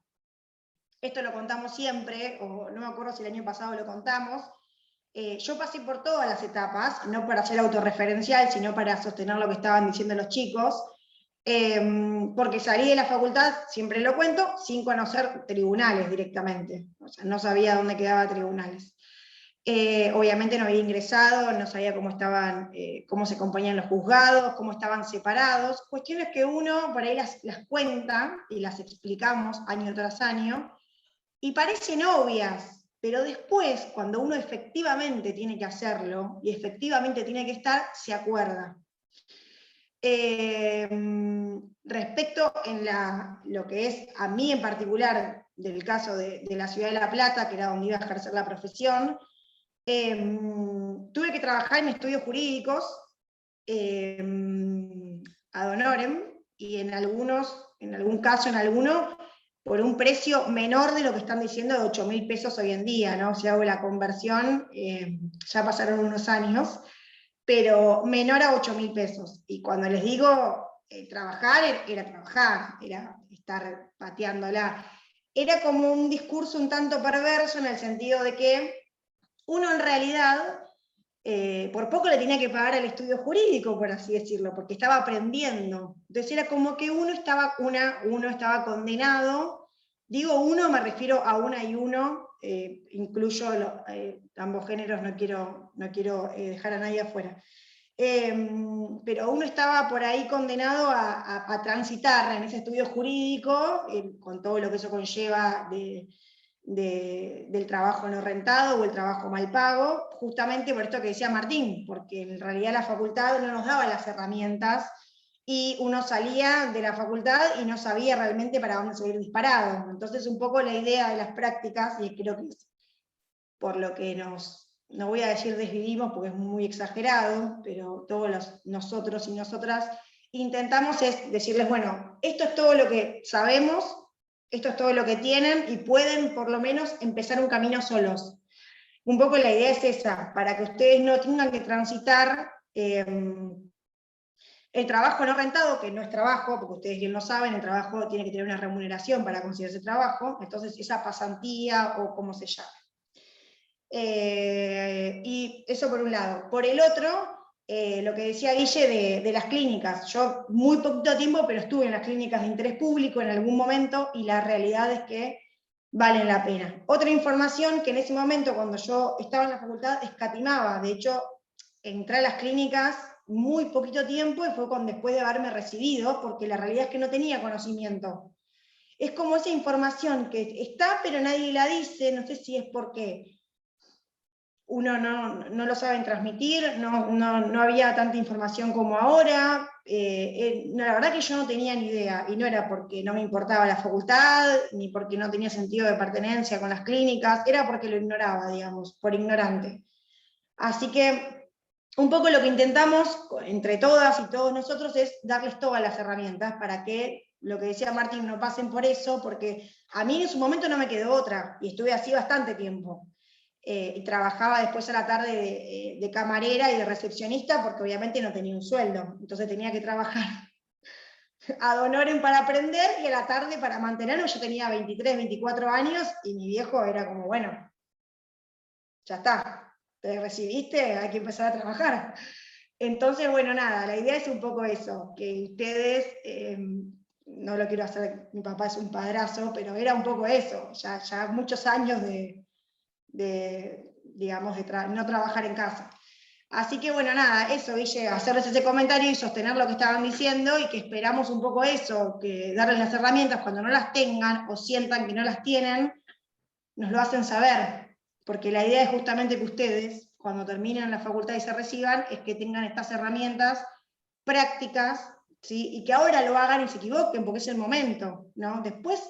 Esto lo contamos siempre, o no me acuerdo si el año pasado lo contamos. Yo pasé por todas las etapas, no para ser autorreferencial, sino para sostener lo que estaban diciendo los chicos, porque salí de la facultad, siempre lo cuento, sin conocer tribunales directamente. O sea, no sabía dónde quedaba tribunales. Obviamente no había ingresado, no sabía cómo estaban, cómo se componían los juzgados, cómo estaban separados, cuestiones que uno por ahí las cuenta y las explicamos año tras año, y parecen obvias, pero después, cuando uno efectivamente tiene que hacerlo, y efectivamente tiene que estar, se acuerda. Respecto en lo que es a mí en particular, del caso de la ciudad de La Plata, que era donde iba a ejercer la profesión, tuve que trabajar en estudios jurídicos ad honorem, y en algún caso, por un precio menor de lo que están diciendo de 8.000 pesos hoy en día, ¿no? Si hago la conversión, ya pasaron unos años, pero menor a 8.000 pesos. Y cuando les digo trabajar, era estar pateándola. Era como un discurso un tanto perverso en el sentido de que uno en realidad por poco le tenía que pagar al estudio jurídico, por así decirlo, porque estaba aprendiendo. Entonces era como que uno estaba condenado. Digo uno, me refiero a una y uno, incluyo ambos géneros, no quiero dejar a nadie afuera. Pero uno estaba por ahí condenado a transitar en ese estudio jurídico, con todo lo que eso conlleva del trabajo no rentado o el trabajo mal pago, justamente por esto que decía Martín, porque en realidad la facultad no nos daba las herramientas y uno salía de la facultad y no sabía realmente para dónde seguir disparado. Entonces un poco la idea de las prácticas, y creo que es por lo que no voy a decir desvivimos porque es muy exagerado, pero todos nosotros y nosotras intentamos es decirles, bueno, esto es todo lo que sabemos, esto es todo lo que tienen y pueden por lo menos empezar un camino solos. Un poco la idea es esa, para que ustedes no tengan que transitar el trabajo no rentado, que no es trabajo, porque ustedes bien lo saben, el trabajo tiene que tener una remuneración para considerarse trabajo, entonces esa pasantía o como se llame. Y eso por un lado. Por el otro, lo que decía Guille de las clínicas. Yo muy poquito tiempo, pero estuve en las clínicas de interés público en algún momento y la realidad es que valen la pena. Otra información que en ese momento, cuando yo estaba en la facultad, escatimaba. De hecho, entré a las clínicas muy poquito tiempo y fue después de haberme recibido, porque la realidad es que no tenía conocimiento. Es como esa información que está, pero nadie la dice, no sé si es porque uno no lo saben transmitir, no había tanta información como ahora, la verdad que yo no tenía ni idea, y no era porque no me importaba la facultad, ni porque no tenía sentido de pertenencia con las clínicas, era porque lo ignoraba, digamos, por ignorante. Así que un poco lo que intentamos, entre todas y todos nosotros, es darles todas las herramientas para que, lo que decía Martín, no pasen por eso, porque a mí en su momento no me quedó otra, y estuve así bastante tiempo. Y trabajaba después a la tarde de camarera y de recepcionista porque obviamente no tenía un sueldo, entonces tenía que trabajar ad honorem para aprender y a la tarde para mantenerme. Yo tenía 23, 24 años y mi viejo era como, bueno, ya está, te recibiste, hay que empezar a trabajar. Entonces, bueno, nada, la idea es un poco eso, que ustedes, no lo quiero hacer, mi papá es un padrazo, pero era un poco eso, ya muchos años digamos, no trabajar en casa. Así que bueno, nada, eso, Guille, hacerles ese comentario y sostener lo que estaban diciendo y que esperamos un poco eso, que darles las herramientas cuando no las tengan o sientan que no las tienen, nos lo hacen saber, porque la idea es justamente que ustedes, cuando terminen la facultad y se reciban, es que tengan estas herramientas prácticas, ¿sí? Y que ahora lo hagan y se equivoquen, porque es el momento, ¿no? Después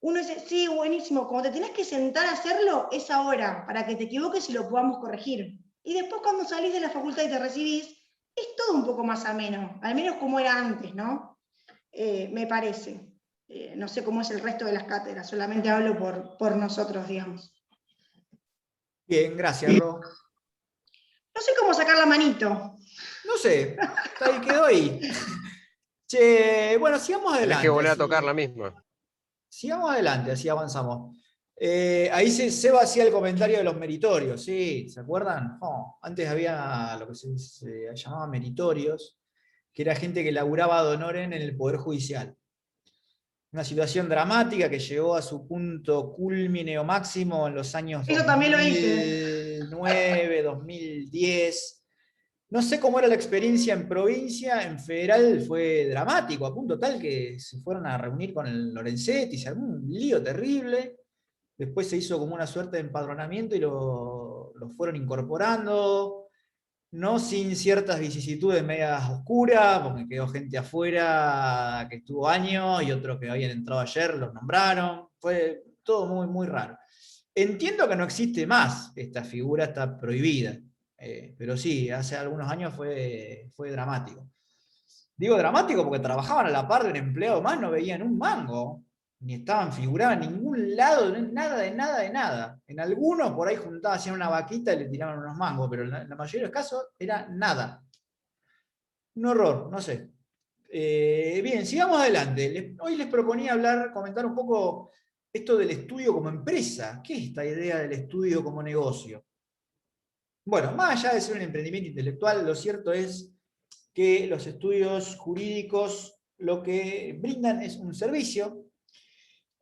uno dice, sí, buenísimo, como te tenés que sentar a hacerlo, es ahora, para que te equivoques y lo podamos corregir. Y después cuando salís de la facultad y te recibís, es todo un poco más ameno, al menos como era antes, ¿no? Me parece. No sé cómo es el resto de las cátedras, solamente hablo por nosotros, digamos. Bien, gracias, Ro. No sé cómo sacar la manito. No sé, ahí quedó ahí. Che, bueno, sigamos adelante. Tenés que volver a tocar la misma. Sigamos adelante, así avanzamos. Ahí Seba hacía el comentario de los meritorios, ¿sí? ¿Se acuerdan? Oh, antes había lo que se llamaba meritorios, que era gente que laburaba ad honorem en el Poder Judicial. Una situación dramática que llegó a su punto culmine o máximo en los años 2009, 2010. No sé cómo era la experiencia en provincia, en federal fue dramático, a punto tal que se fueron a reunir con el Lorenzetti, se armó un lío terrible. Después se hizo como una suerte de empadronamiento y lo fueron incorporando, no sin ciertas vicisitudes medias oscuras, porque quedó gente afuera que estuvo años y otros que habían entrado ayer, los nombraron. Fue todo muy, muy raro. Entiendo que no existe más esta figura, está prohibida. Pero sí, hace algunos años fue dramático. Digo dramático porque trabajaban a la par de un empleado más, no veían un mango, ni estaban figuraban en ningún lado, de nada. En algunos por ahí juntaban, hacían una vaquita y le tiraban unos mangos, pero en la mayoría de los casos era nada. Un horror, no sé. Bien, sigamos adelante. Hoy les proponía comentar un poco esto del estudio como empresa. ¿Qué es esta idea del estudio como negocio? Bueno, más allá de ser un emprendimiento intelectual, lo cierto es que los estudios jurídicos lo que brindan es un servicio,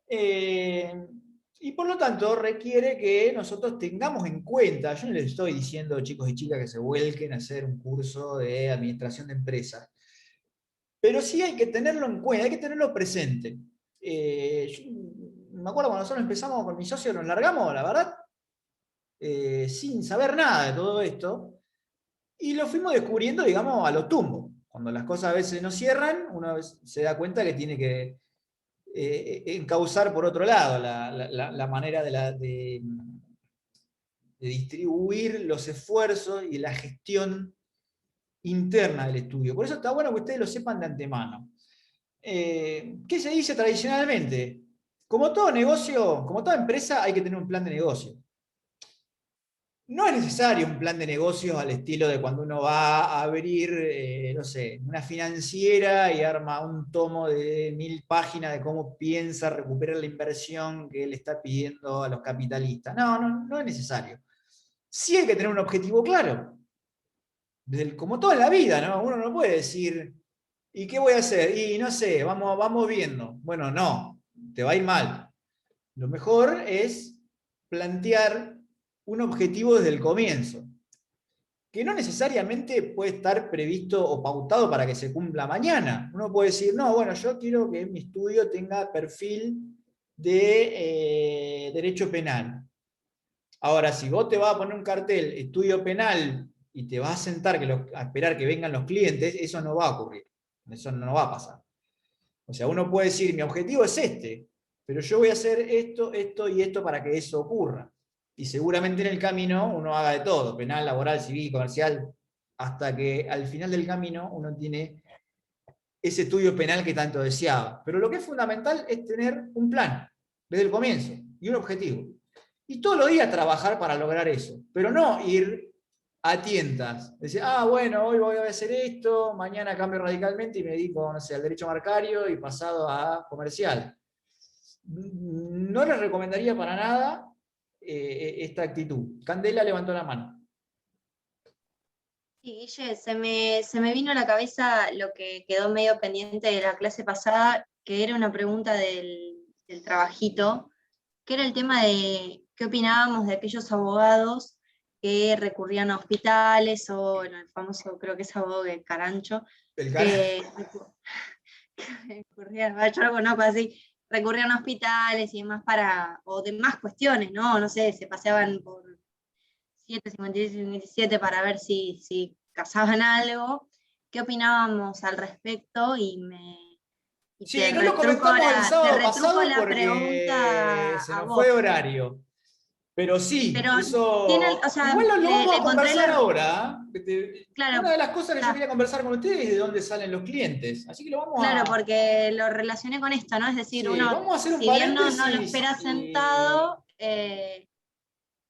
y por lo tanto requiere que nosotros tengamos en cuenta, yo no les estoy diciendo, chicos y chicas, que se vuelquen a hacer un curso de administración de empresas, pero sí hay que tenerlo en cuenta, hay que tenerlo presente. Yo me acuerdo cuando nosotros empezamos con mi socio, nos largamos, la verdad, sin saber nada de todo esto, y lo fuimos descubriendo, digamos, a lo tumbo. Cuando las cosas a veces no cierran, uno se da cuenta que tiene que encauzar por otro lado la manera de distribuir los esfuerzos y la gestión interna del estudio. Por eso está bueno que ustedes lo sepan de antemano. ¿Qué se dice tradicionalmente? Como todo negocio, como toda empresa, hay que tener un plan de negocio. No es necesario un plan de negocios al estilo de cuando uno va a abrir, no sé, una financiera y arma un tomo de 1000 páginas de cómo piensa recuperar la inversión que le está pidiendo a los capitalistas. No es necesario. Sí hay que tener un objetivo claro. Como toda la vida, ¿no? Uno no puede decir, ¿y qué voy a hacer? Y no sé, vamos viendo. Bueno, no, te va a ir mal. Lo mejor es plantear un objetivo desde el comienzo, que no necesariamente puede estar previsto o pautado para que se cumpla mañana. Uno puede decir, no, bueno, yo quiero que mi estudio tenga perfil de derecho penal. Ahora, si vos te vas a poner un cartel, estudio penal, y te vas a sentar a esperar que vengan los clientes, eso no va a ocurrir. Eso no va a pasar. O sea, uno puede decir, mi objetivo es este, pero yo voy a hacer esto, esto y esto para que eso ocurra. Y seguramente en el camino uno haga de todo, penal, laboral, civil, comercial, hasta que al final del camino uno tiene ese estudio penal que tanto deseaba. Pero lo que es fundamental es tener un plan desde el comienzo y un objetivo. Y todos los días trabajar para lograr eso, pero no ir a tientas. Decir, bueno, hoy voy a hacer esto, mañana cambio radicalmente y me dedico, no sé, al derecho marcario y pasado a comercial. No les recomendaría para nada esta actitud. Candela levantó la mano. Sí, Guille, se me vino a la cabeza lo que quedó medio pendiente de la clase pasada, que era una pregunta del trabajito, que era el tema de qué opinábamos de aquellos abogados que recurrían a hospitales, o bueno, el famoso, creo que es abogado de Carancho, que recurrían, yo lo conozco así, recurrían a hospitales y demás o demás cuestiones, no sé, se paseaban por 756 y 57 para ver si cazaban algo. ¿Qué opinábamos al respecto? Sí, no lo comentamos el sábado pasado porque pregunta se nos fue horario. Pero sí, eso. Igual lo vamos a conversar ahora. Claro, una de las cosas que yo quería conversar con ustedes es de dónde salen los clientes. Así que lo vamos Claro, porque lo relacioné con esto, ¿no? Es decir, sí, uno, si bien no lo espera sentado, ¿qué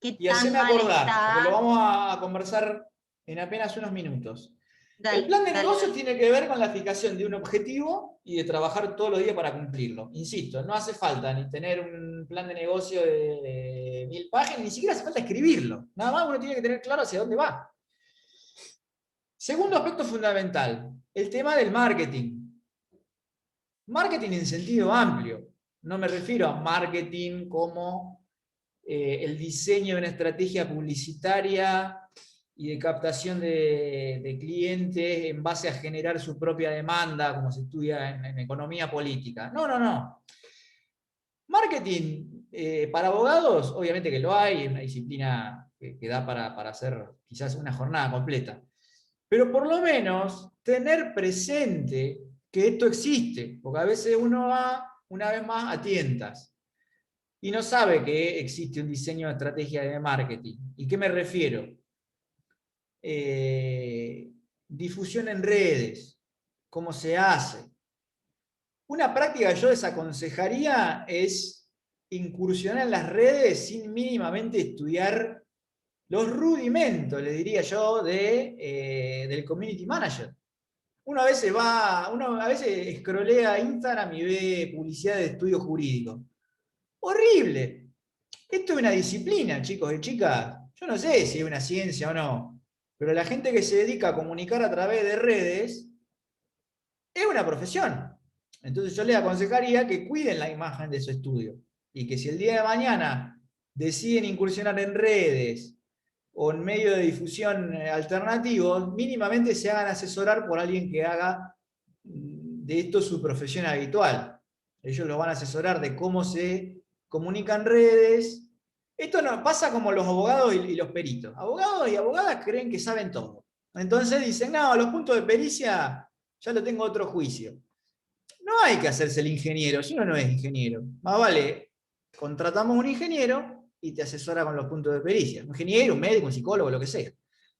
y tan haceme mal acordar, está? porque lo vamos a conversar en apenas unos minutos. Dale, el plan de dale, negocios tiene que ver con la fijación de un objetivo y de trabajar todos los días para cumplirlo. Insisto, no hace falta ni tener un plan de negocio de 1000 páginas, ni siquiera hace falta escribirlo. Nada más uno tiene que tener claro hacia dónde va. Segundo aspecto fundamental, el tema del marketing. Marketing en sentido amplio. No me refiero a marketing como el diseño de una estrategia publicitaria y de captación de clientes en base a generar su propia demanda, como se estudia en economía política. No. Marketing para abogados, obviamente que lo hay, es una disciplina que da para hacer quizás una jornada completa. Pero por lo menos tener presente que esto existe, porque a veces uno va, una vez más, a tientas y no sabe que existe un diseño de estrategia de marketing. ¿Y qué me refiero? Difusión en redes, cómo se hace. Una práctica que yo desaconsejaría es incursionar en las redes sin mínimamente estudiar los rudimentos, le diría yo, del community manager. Uno a veces scrollea Instagram y ve publicidad de estudios jurídicos. ¡Horrible! Esto es una disciplina, chicos y chicas. Yo no sé si es una ciencia o no, pero la gente que se dedica a comunicar a través de redes es una profesión. Entonces yo les aconsejaría que cuiden la imagen de su estudio y que si el día de mañana deciden incursionar en redes o en medios de difusión alternativos, mínimamente se hagan asesorar por alguien que haga de esto su profesión habitual. Ellos los van a asesorar de cómo se comunican redes. Esto no pasa como los abogados y los peritos. Abogados y abogadas creen que saben todo. Entonces dicen, no, los puntos de pericia ya lo tengo a otro juicio. No hay que hacerse el ingeniero, si uno no es ingeniero. Más vale, contratamos un ingeniero y te asesora con los puntos de pericia. Un ingeniero, un médico, un psicólogo, lo que sea.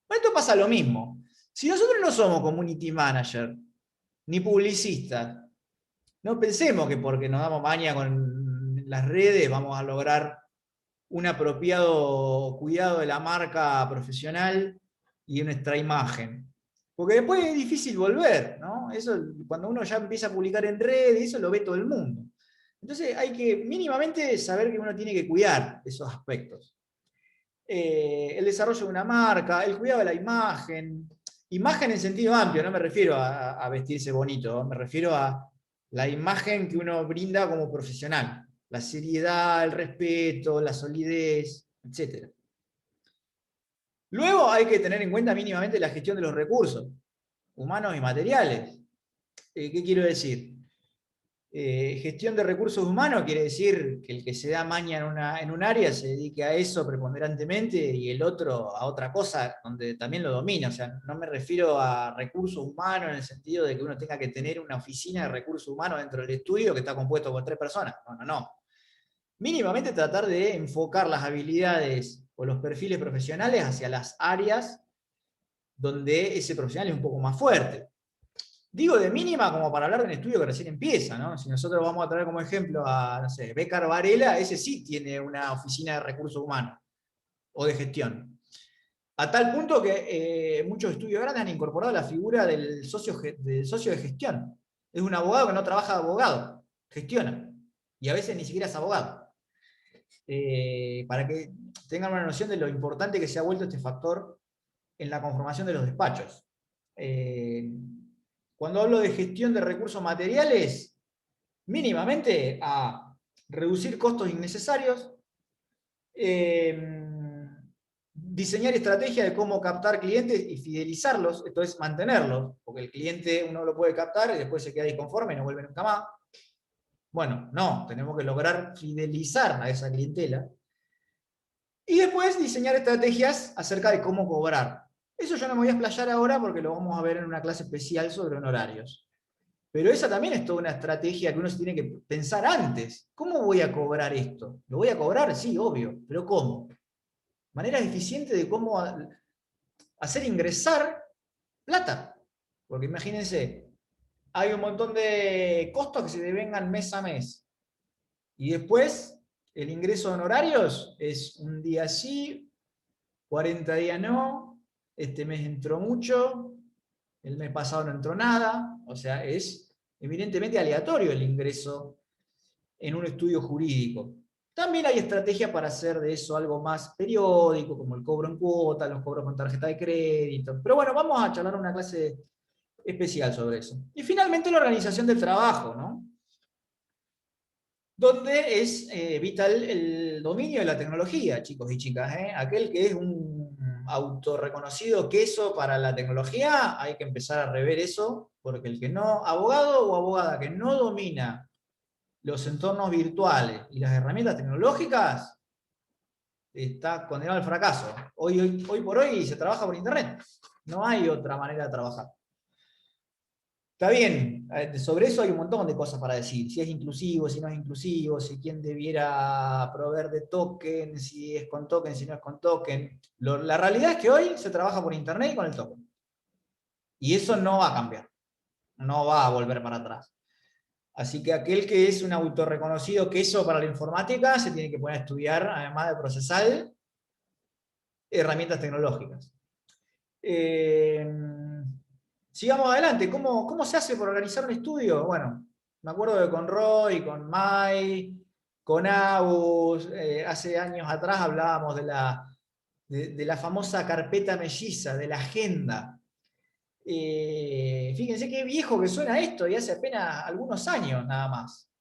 Bueno, esto pasa lo mismo. Si nosotros no somos community manager, ni publicistas, no pensemos que porque nos damos maña con las redes vamos a lograr un apropiado cuidado de la marca profesional y de nuestra imagen. Porque después es difícil volver, ¿no? Eso, cuando uno ya empieza a publicar en redes, eso lo ve todo el mundo. Entonces hay que mínimamente saber que uno tiene que cuidar esos aspectos. El desarrollo de una marca, el cuidado de la imagen. Imagen en sentido amplio, no me refiero a vestirse bonito, me refiero a la imagen que uno brinda como profesional. La seriedad, el respeto, la solidez, etc. Luego hay que tener en cuenta mínimamente la gestión de los recursos humanos y materiales. ¿Qué quiero decir? Gestión de recursos humanos quiere decir que el que se da maña en un área se dedique a eso preponderantemente y el otro a otra cosa donde también lo domina. O sea, no me refiero a recursos humanos en el sentido de que uno tenga que tener una oficina de recursos humanos dentro del estudio que está compuesto por 3 personas. No. Mínimamente tratar de enfocar las habilidades o los perfiles profesionales hacia las áreas donde ese profesional es un poco más fuerte. Digo de mínima como para hablar de un estudio que recién empieza, ¿no? Si nosotros vamos a traer como ejemplo a, no sé, Bécar Varela, ese sí tiene una oficina de recursos humanos o de gestión. A tal punto que muchos estudios grandes han incorporado la figura del socio de gestión. Es un abogado que no trabaja de abogado, gestiona. Y a veces ni siquiera es abogado. Para que tengan una noción de lo importante que se ha vuelto este factor en la conformación de los despachos. Cuando hablo de gestión de recursos materiales, mínimamente a reducir costos innecesarios, diseñar estrategias de cómo captar clientes y fidelizarlos, esto es mantenerlos, porque el cliente uno lo puede captar y después se queda disconforme y no vuelve nunca más. Bueno, no, tenemos que lograr fidelizar a esa clientela. Y después diseñar estrategias acerca de cómo cobrar. Eso yo no me voy a explayar ahora porque lo vamos a ver en una clase especial sobre honorarios. Pero esa también es toda una estrategia que uno se tiene que pensar antes. ¿Cómo voy a cobrar esto? ¿Lo voy a cobrar? Sí, obvio, pero ¿cómo? Maneras eficientes de cómo hacer ingresar plata. Porque imagínense, hay un montón de costos que se devengan mes a mes. Y después, el ingreso de honorarios es un día sí, 40 días no, este mes entró mucho, el mes pasado no entró nada, o sea, es evidentemente aleatorio el ingreso en un estudio jurídico. También hay estrategias para hacer de eso algo más periódico, como el cobro en cuota, los cobros con tarjeta de crédito. Pero bueno, vamos a charlar una clase especial sobre eso. Y finalmente la organización del trabajo, ¿no? Donde es vital el dominio de la tecnología, chicos y chicas. Aquel que es un autorreconocido queso para la tecnología, hay que empezar a rever eso, porque el que no, abogado o abogada que no domina los entornos virtuales y las herramientas tecnológicas, está condenado al fracaso. Hoy por hoy se trabaja por internet. No hay otra manera de trabajar. Está bien, sobre eso hay un montón de cosas para decir. Si es inclusivo, si no es inclusivo, si quién debiera proveer de token, si es con token, si no es con token. La realidad es que hoy se trabaja por internet y con el token. Y eso no va a cambiar. No va a volver para atrás. Así que aquel que es un autorreconocido queso para la informática se tiene que poner a estudiar, además de procesal, herramientas tecnológicas. Sigamos adelante. ¿Cómo se hace por organizar un estudio? Bueno, me acuerdo que con Roy, con Mai, con Agus, hace años atrás hablábamos de de la famosa carpeta melliza, de la agenda. Fíjense qué viejo que suena esto, y hace apenas algunos años nada más.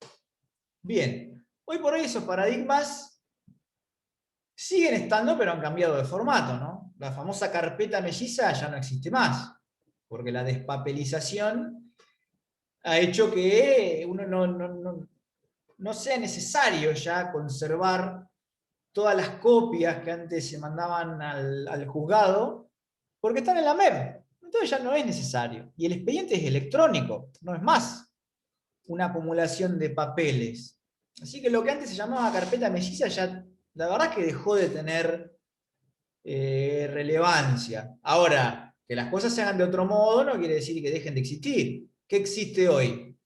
Bien, hoy por hoy esos paradigmas siguen estando, pero han cambiado de formato, ¿no? La famosa carpeta melliza ya no existe más, porque la despapelización ha hecho que uno no sea necesario ya conservar todas las copias que antes se mandaban al juzgado, porque están en la MEP. Entonces ya no es necesario. Y el expediente es electrónico, no es más una acumulación de papeles. Así que lo que antes se llamaba carpeta melliza ya, la verdad que dejó de tener relevancia. Ahora, que las cosas se hagan de otro modo no quiere decir que dejen de existir. ¿Qué existe hoy?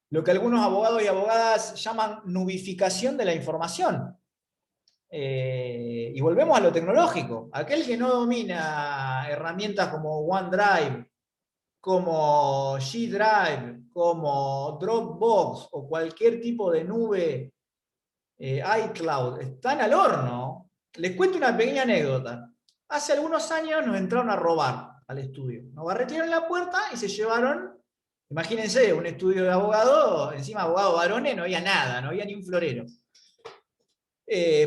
Lo que algunos abogados y abogadas llaman nubificación de la información. Y volvemos a lo tecnológico. Aquel que no domina herramientas como OneDrive, como G Drive, como Dropbox o cualquier tipo de nube, iCloud, están al horno. Les cuento una pequeña anécdota. Hace algunos años nos entraron a robar al estudio. Nos barretearon la puerta y se llevaron, imagínense, un estudio de abogado, encima abogado varones, no había nada, no había ni un florero.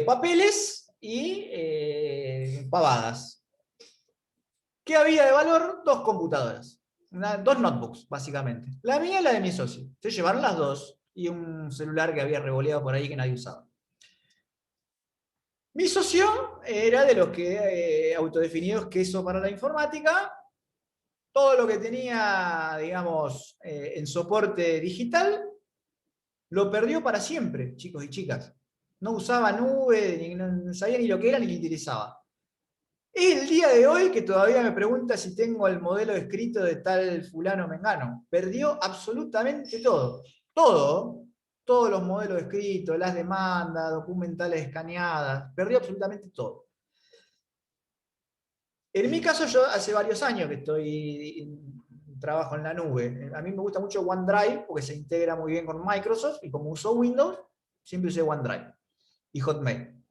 Papeles y pavadas. ¿Qué había de valor? 2 computadoras. 2 notebooks, básicamente. La mía y la de mi socio. Se llevaron las 2 y un celular que había revoleado por ahí que nadie usaba. Mi socio era de los que autodefinidos queso para la informática. Todo lo que tenía, digamos, en soporte digital, lo perdió para siempre, chicos y chicas. No usaba nube, no sabía ni lo que era, ni le interesaba. Es el día de hoy que todavía me pregunta si tengo el modelo escrito de tal fulano mengano. Perdió absolutamente todo. Todos los modelos escritos, las demandas, documentales escaneadas, perdió absolutamente todo. En mi caso, yo hace varios años que trabajo en la nube. A mí me gusta mucho OneDrive porque se integra muy bien con Microsoft y como uso Windows, siempre usé OneDrive y Hotmail.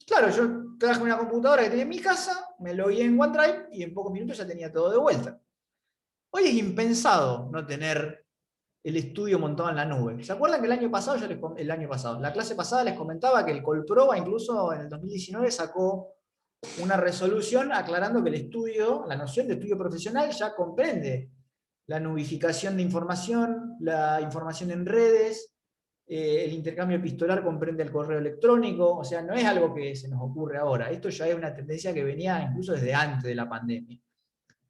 Claro, yo traje una computadora que tenía en mi casa, me logué en OneDrive y en pocos minutos ya tenía todo de vuelta. Hoy es impensado no tener el estudio montado en la nube. ¿Se acuerdan que la clase pasada les comentaba que el Colproba incluso en el 2019 sacó una resolución aclarando que el estudio, la noción de estudio profesional ya comprende la nubificación de información, la información en redes, el intercambio epistolar comprende el correo electrónico, o sea, no es algo que se nos ocurre ahora, esto ya es una tendencia que venía incluso desde antes de la pandemia.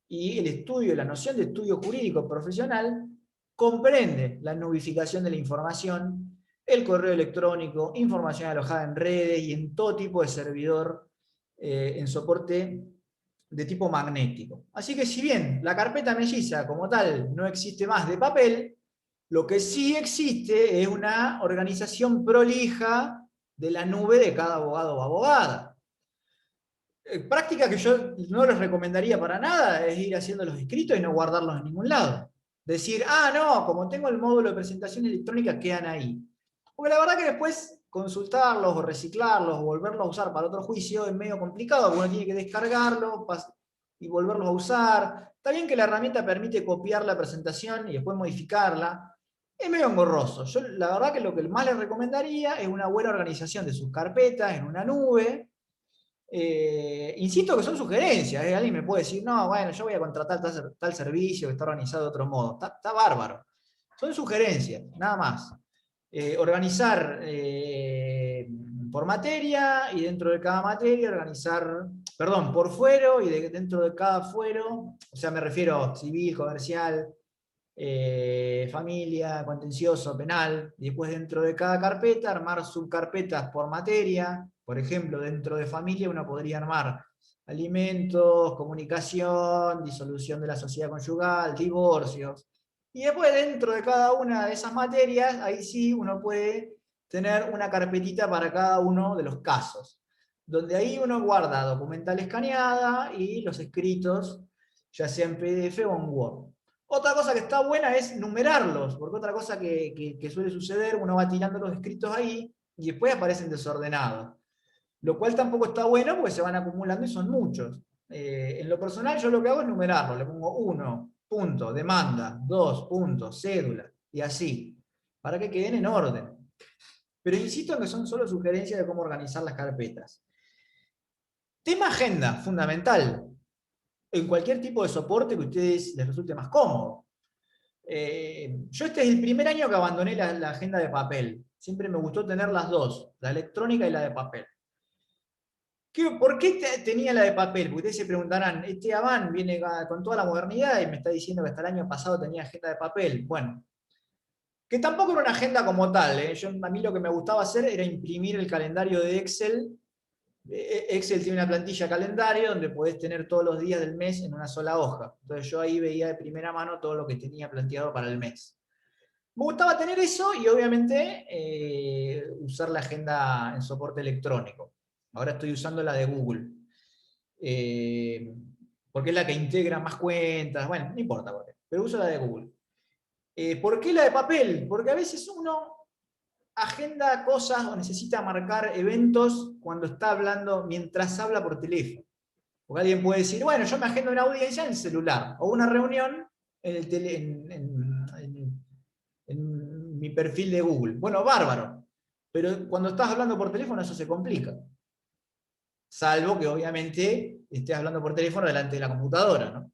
Y el estudio, la noción de estudio jurídico profesional comprende la nubificación de la información, el correo electrónico, información alojada en redes y en todo tipo de servidor en soporte de tipo magnético. Así que si bien la carpeta melliza como tal no existe más de papel, lo que sí existe es una organización prolija de la nube de cada abogado o abogada. Práctica que yo no les recomendaría para nada es ir haciendo los escritos y no guardarlos en ningún lado. Decir, no, como tengo el módulo de presentación electrónica, quedan ahí. Porque la verdad que después consultarlos o reciclarlos o volverlos a usar para otro juicio es medio complicado, porque uno tiene que descargarlos y volverlos a usar. Está bien que la herramienta permite copiar la presentación y después modificarla. Es medio engorroso. Yo la verdad que lo que más les recomendaría es una buena organización de sus carpetas en una nube. Insisto que son sugerencias, alguien me puede decir, no, bueno, yo voy a contratar tal servicio que está organizado de otro modo, está bárbaro, son sugerencias, nada más. Organizar por materia y dentro de cada materia organizar, perdón, por fuero y dentro de cada fuero, o sea, me refiero civil, comercial, familia, contencioso, penal, y después dentro de cada carpeta armar subcarpetas por materia. Por ejemplo, dentro de familia uno podría armar alimentos, comunicación, disolución de la sociedad conyugal, divorcios. Y después dentro de cada una de esas materias, ahí sí uno puede tener una carpetita para cada uno de los casos, donde ahí uno guarda documental escaneada y los escritos, ya sea en PDF o en Word. Otra cosa que está buena es numerarlos, porque otra cosa que suele suceder, uno va tirando los escritos ahí y después aparecen desordenados. lo cual tampoco está bueno porque se van acumulando y son muchos. En lo personal yo lo que hago es numerarlo, le pongo 1, punto, demanda, 2, punto, cédula, y así, para que queden en orden. Pero insisto en que son solo sugerencias de cómo organizar las carpetas. Tema agenda, fundamental. En cualquier tipo de soporte que a ustedes les resulte más cómodo. Yo este es el primer año que abandoné la agenda de papel. Siempre me gustó tener las dos, la electrónica y la de papel. ¿Por qué tenía la de papel? Porque ustedes se preguntarán, este Avan viene con toda la modernidad y me está diciendo que hasta el año pasado tenía agenda de papel. Bueno, que tampoco era una agenda como tal. A mí lo que me gustaba hacer era imprimir el calendario de Excel. Excel tiene una plantilla calendario donde podés tener todos los días del mes en una sola hoja. Entonces yo ahí veía de primera mano todo lo que tenía planteado para el mes. Me gustaba tener eso y obviamente usar la agenda en soporte electrónico. Ahora estoy usando la de Google. Porque es la que integra más cuentas. Bueno, no importa por qué, pero uso la de Google. ¿Por qué la de papel? Porque a veces uno agenda cosas o necesita marcar eventos cuando está hablando, mientras habla por teléfono. Porque alguien puede decir, bueno, yo me agendo una audiencia en el celular, o una reunión en mi perfil de Google. Bueno, bárbaro. Pero cuando estás hablando por teléfono eso se complica. Salvo que obviamente estés hablando por teléfono delante de la computadora, ¿no?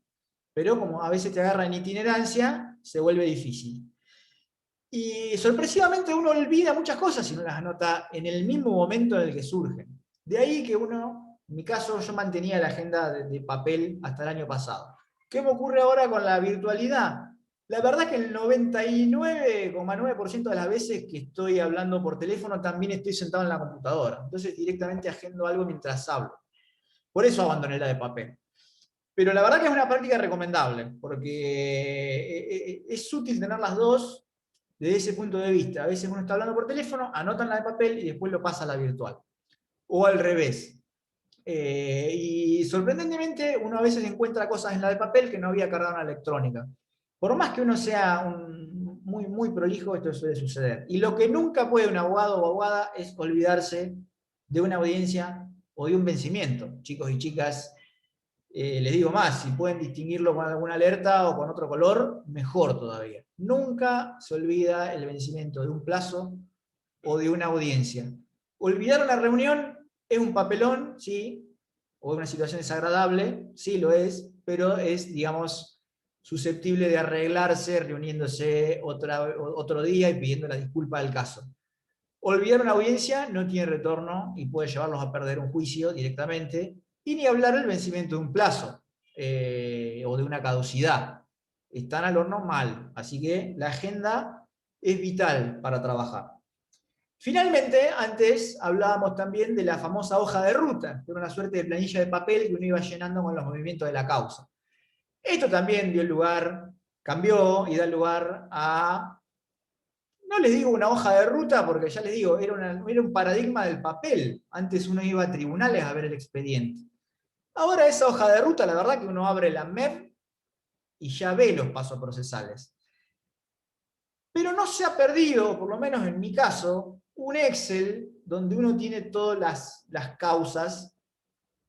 Pero como a veces te agarra en itinerancia, se vuelve difícil. Y sorpresivamente uno olvida muchas cosas si no las anota en el mismo momento en el que surgen. De ahí que uno, en mi caso, yo mantenía la agenda de papel hasta el año pasado. ¿Qué me ocurre ahora con la virtualidad? La verdad que el 99,9% de las veces que estoy hablando por teléfono también estoy sentado en la computadora. Entonces directamente agendo algo mientras hablo. Por eso abandoné la de papel. Pero la verdad que es una práctica recomendable, porque es útil tener las dos desde ese punto de vista. A veces uno está hablando por teléfono, anota en la de papel y después lo pasa a la virtual. O al revés. Y sorprendentemente uno a veces encuentra cosas en la de papel que no había cargado en la electrónica. Por más que uno sea muy prolijo, esto suele suceder. Y lo que nunca puede un abogado o abogada es olvidarse de una audiencia o de un vencimiento. Chicos y chicas, les digo más, si pueden distinguirlo con alguna alerta o con otro color, mejor todavía. Nunca se olvida el vencimiento de un plazo o de una audiencia. Olvidar una reunión es un papelón, sí, o una situación desagradable, sí lo es, pero es, digamos, susceptible de arreglarse reuniéndose otro día y pidiendo la disculpa del caso. Olvidar una audiencia no tiene retorno y puede llevarlos a perder un juicio directamente, y ni hablar del vencimiento de un plazo o de una caducidad. Están al horno mal, así que la agenda es vital para trabajar. Finalmente, antes hablábamos también de la famosa hoja de ruta, que era una suerte de planilla de papel que uno iba llenando con los movimientos de la causa. Esto también cambió y da lugar a, no les digo una hoja de ruta, porque ya les digo, era un paradigma del papel. Antes uno iba a tribunales a ver el expediente. Ahora esa hoja de ruta, la verdad que uno abre la MEP y ya ve los pasos procesales. Pero no se ha perdido, por lo menos en mi caso, un Excel donde uno tiene todas las causas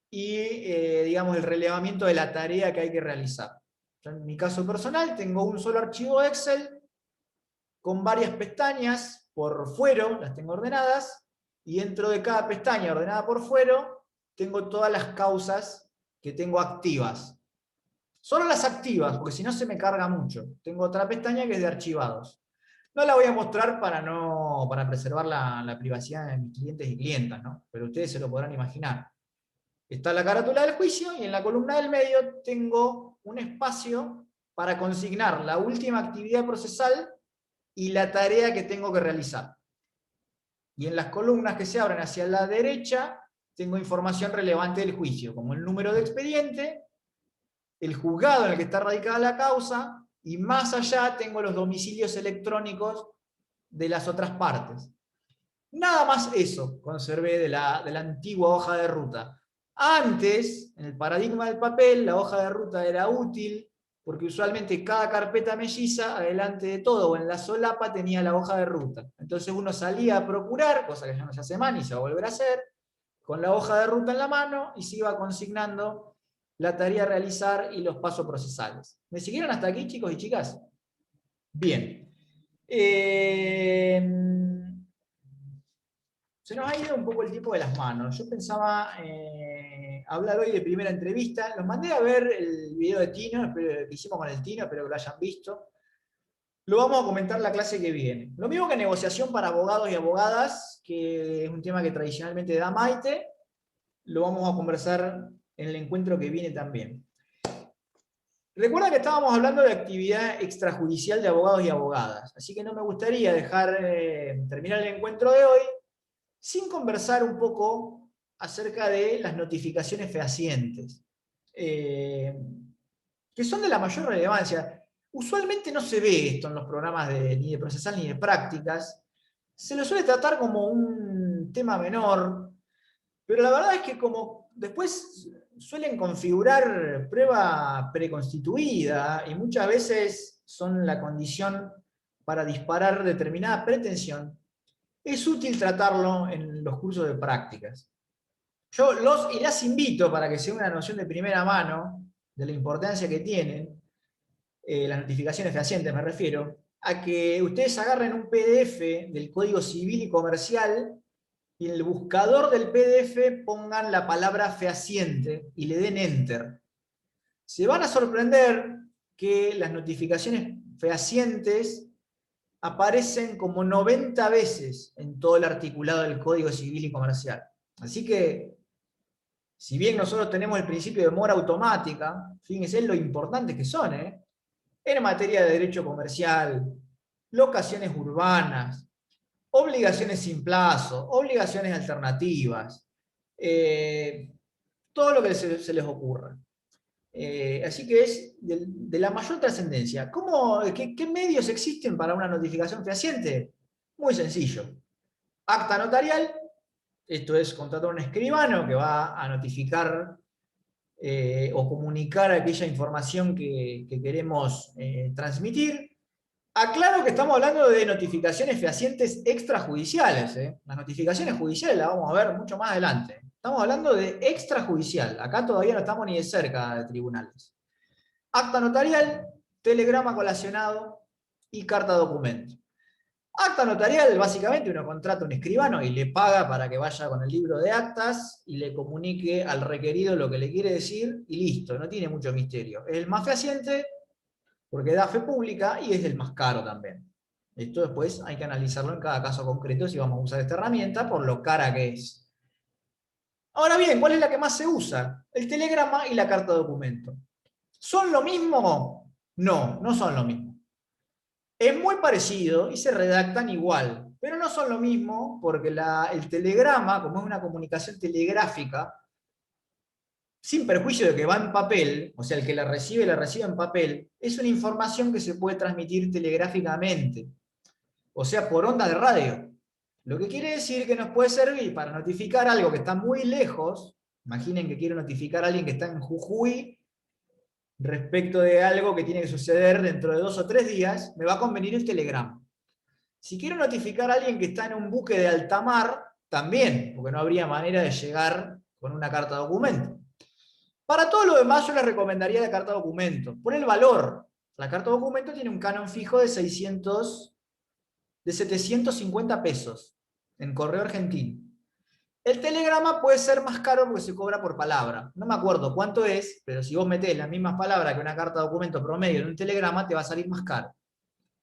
y digamos, el relevamiento de la tarea que hay que realizar. Yo en mi caso personal tengo un solo archivo Excel con varias pestañas por fuero, las tengo ordenadas, y dentro de cada pestaña ordenada por fuero tengo todas las causas que tengo activas. Solo las activas, porque si no se me carga mucho. Tengo otra pestaña que es de archivados. No la voy a mostrar para preservar la privacidad de mis clientes y clientas, ¿no? Pero ustedes se lo podrán imaginar. Está la carátula del juicio y en la columna del medio tengo un espacio para consignar la última actividad procesal y la tarea que tengo que realizar. Y en las columnas que se abren hacia la derecha tengo información relevante del juicio, como el número de expediente, el juzgado en el que está radicada la causa, y más allá tengo los domicilios electrónicos de las otras partes. Nada más eso conservé de la antigua hoja de ruta. Antes, en el paradigma del papel, la hoja de ruta era útil, porque usualmente cada carpeta melliza, adelante de todo, o en la solapa, tenía la hoja de ruta. Entonces uno salía a procurar, cosa que ya no se hace más ni se va a volver a hacer, con la hoja de ruta en la mano y se iba consignando la tarea a realizar y los pasos procesales. ¿Me siguieron hasta aquí, chicos y chicas? Bien. Se nos ha ido un poco el tiempo de las manos. Yo pensaba hablar hoy de primera entrevista. Los mandé a ver el video de Tino, que hicimos con el Tino, espero que lo hayan visto. Lo vamos a comentar la clase que viene. Lo mismo que negociación para abogados y abogadas, que es un tema que tradicionalmente da Maite, lo vamos a conversar en el encuentro que viene también. Recuerda que estábamos hablando de actividad extrajudicial de abogados y abogadas, así que no me gustaría dejar terminar el encuentro de hoy sin conversar un poco acerca de las notificaciones fehacientes, que son de la mayor relevancia. Usualmente no se ve esto en los programas ni de procesal ni de prácticas, se lo suele tratar como un tema menor, pero la verdad es que como después suelen configurar prueba preconstituida y muchas veces son la condición para disparar determinada pretensión, es útil tratarlo en los cursos de prácticas. Yo los y las invito para que sea una noción de primera mano de la importancia que tienen las notificaciones fehacientes, me refiero, a que ustedes agarren un PDF del Código Civil y Comercial y en el buscador del PDF pongan la palabra fehaciente y le den Enter. Se van a sorprender que las notificaciones fehacientes aparecen como 90 veces en todo el articulado del Código Civil y Comercial. Así que, si bien nosotros tenemos el principio de mora automática, fíjense lo importantes que son, en materia de derecho comercial, locaciones urbanas, obligaciones sin plazo, obligaciones alternativas, todo lo que se les ocurra. Así que es de la mayor trascendencia. ¿Qué medios existen para una notificación fehaciente? Muy sencillo. Acta notarial, esto es contratar a un escribano que va a notificar o comunicar aquella información que queremos transmitir. Aclaro que estamos hablando de notificaciones fehacientes extrajudiciales. Las notificaciones judiciales las vamos a ver mucho más adelante. Estamos hablando de extrajudicial. Acá todavía no estamos ni de cerca de tribunales. Acta notarial, telegrama colacionado y carta documento. Acta notarial, básicamente uno contrata a un escribano y le paga para que vaya con el libro de actas y le comunique al requerido lo que le quiere decir y listo, no tiene mucho misterio. Es el más fehaciente porque da fe pública y es el más caro también. Esto después hay que analizarlo en cada caso concreto si vamos a usar esta herramienta por lo cara que es. Ahora bien, ¿cuál es la que más se usa? El telegrama y la carta documento. ¿Son lo mismo? No, no son lo mismo. Es muy parecido y se redactan igual, pero no son lo mismo porque el telegrama, como es una comunicación telegráfica, sin perjuicio de que va en papel, o sea, el que la recibe en papel, es una información que se puede transmitir telegráficamente, o sea, por onda de radio. Lo que quiere decir que nos puede servir para notificar algo que está muy lejos. Imaginen que quiero notificar a alguien que está en Jujuy respecto de algo que tiene que suceder dentro de 2 o 3 días, me va a convenir el telegrama. Si quiero notificar a alguien que está en un buque de alta mar, también, porque no habría manera de llegar con una carta documento. Para todo lo demás yo les recomendaría la carta documento, por el valor. La carta documento tiene un canon fijo de 750 pesos en correo argentino. El telegrama puede ser más caro porque se cobra por palabra. No me acuerdo cuánto es, pero si vos metés las mismas palabras que una carta documento promedio en un telegrama, te va a salir más caro.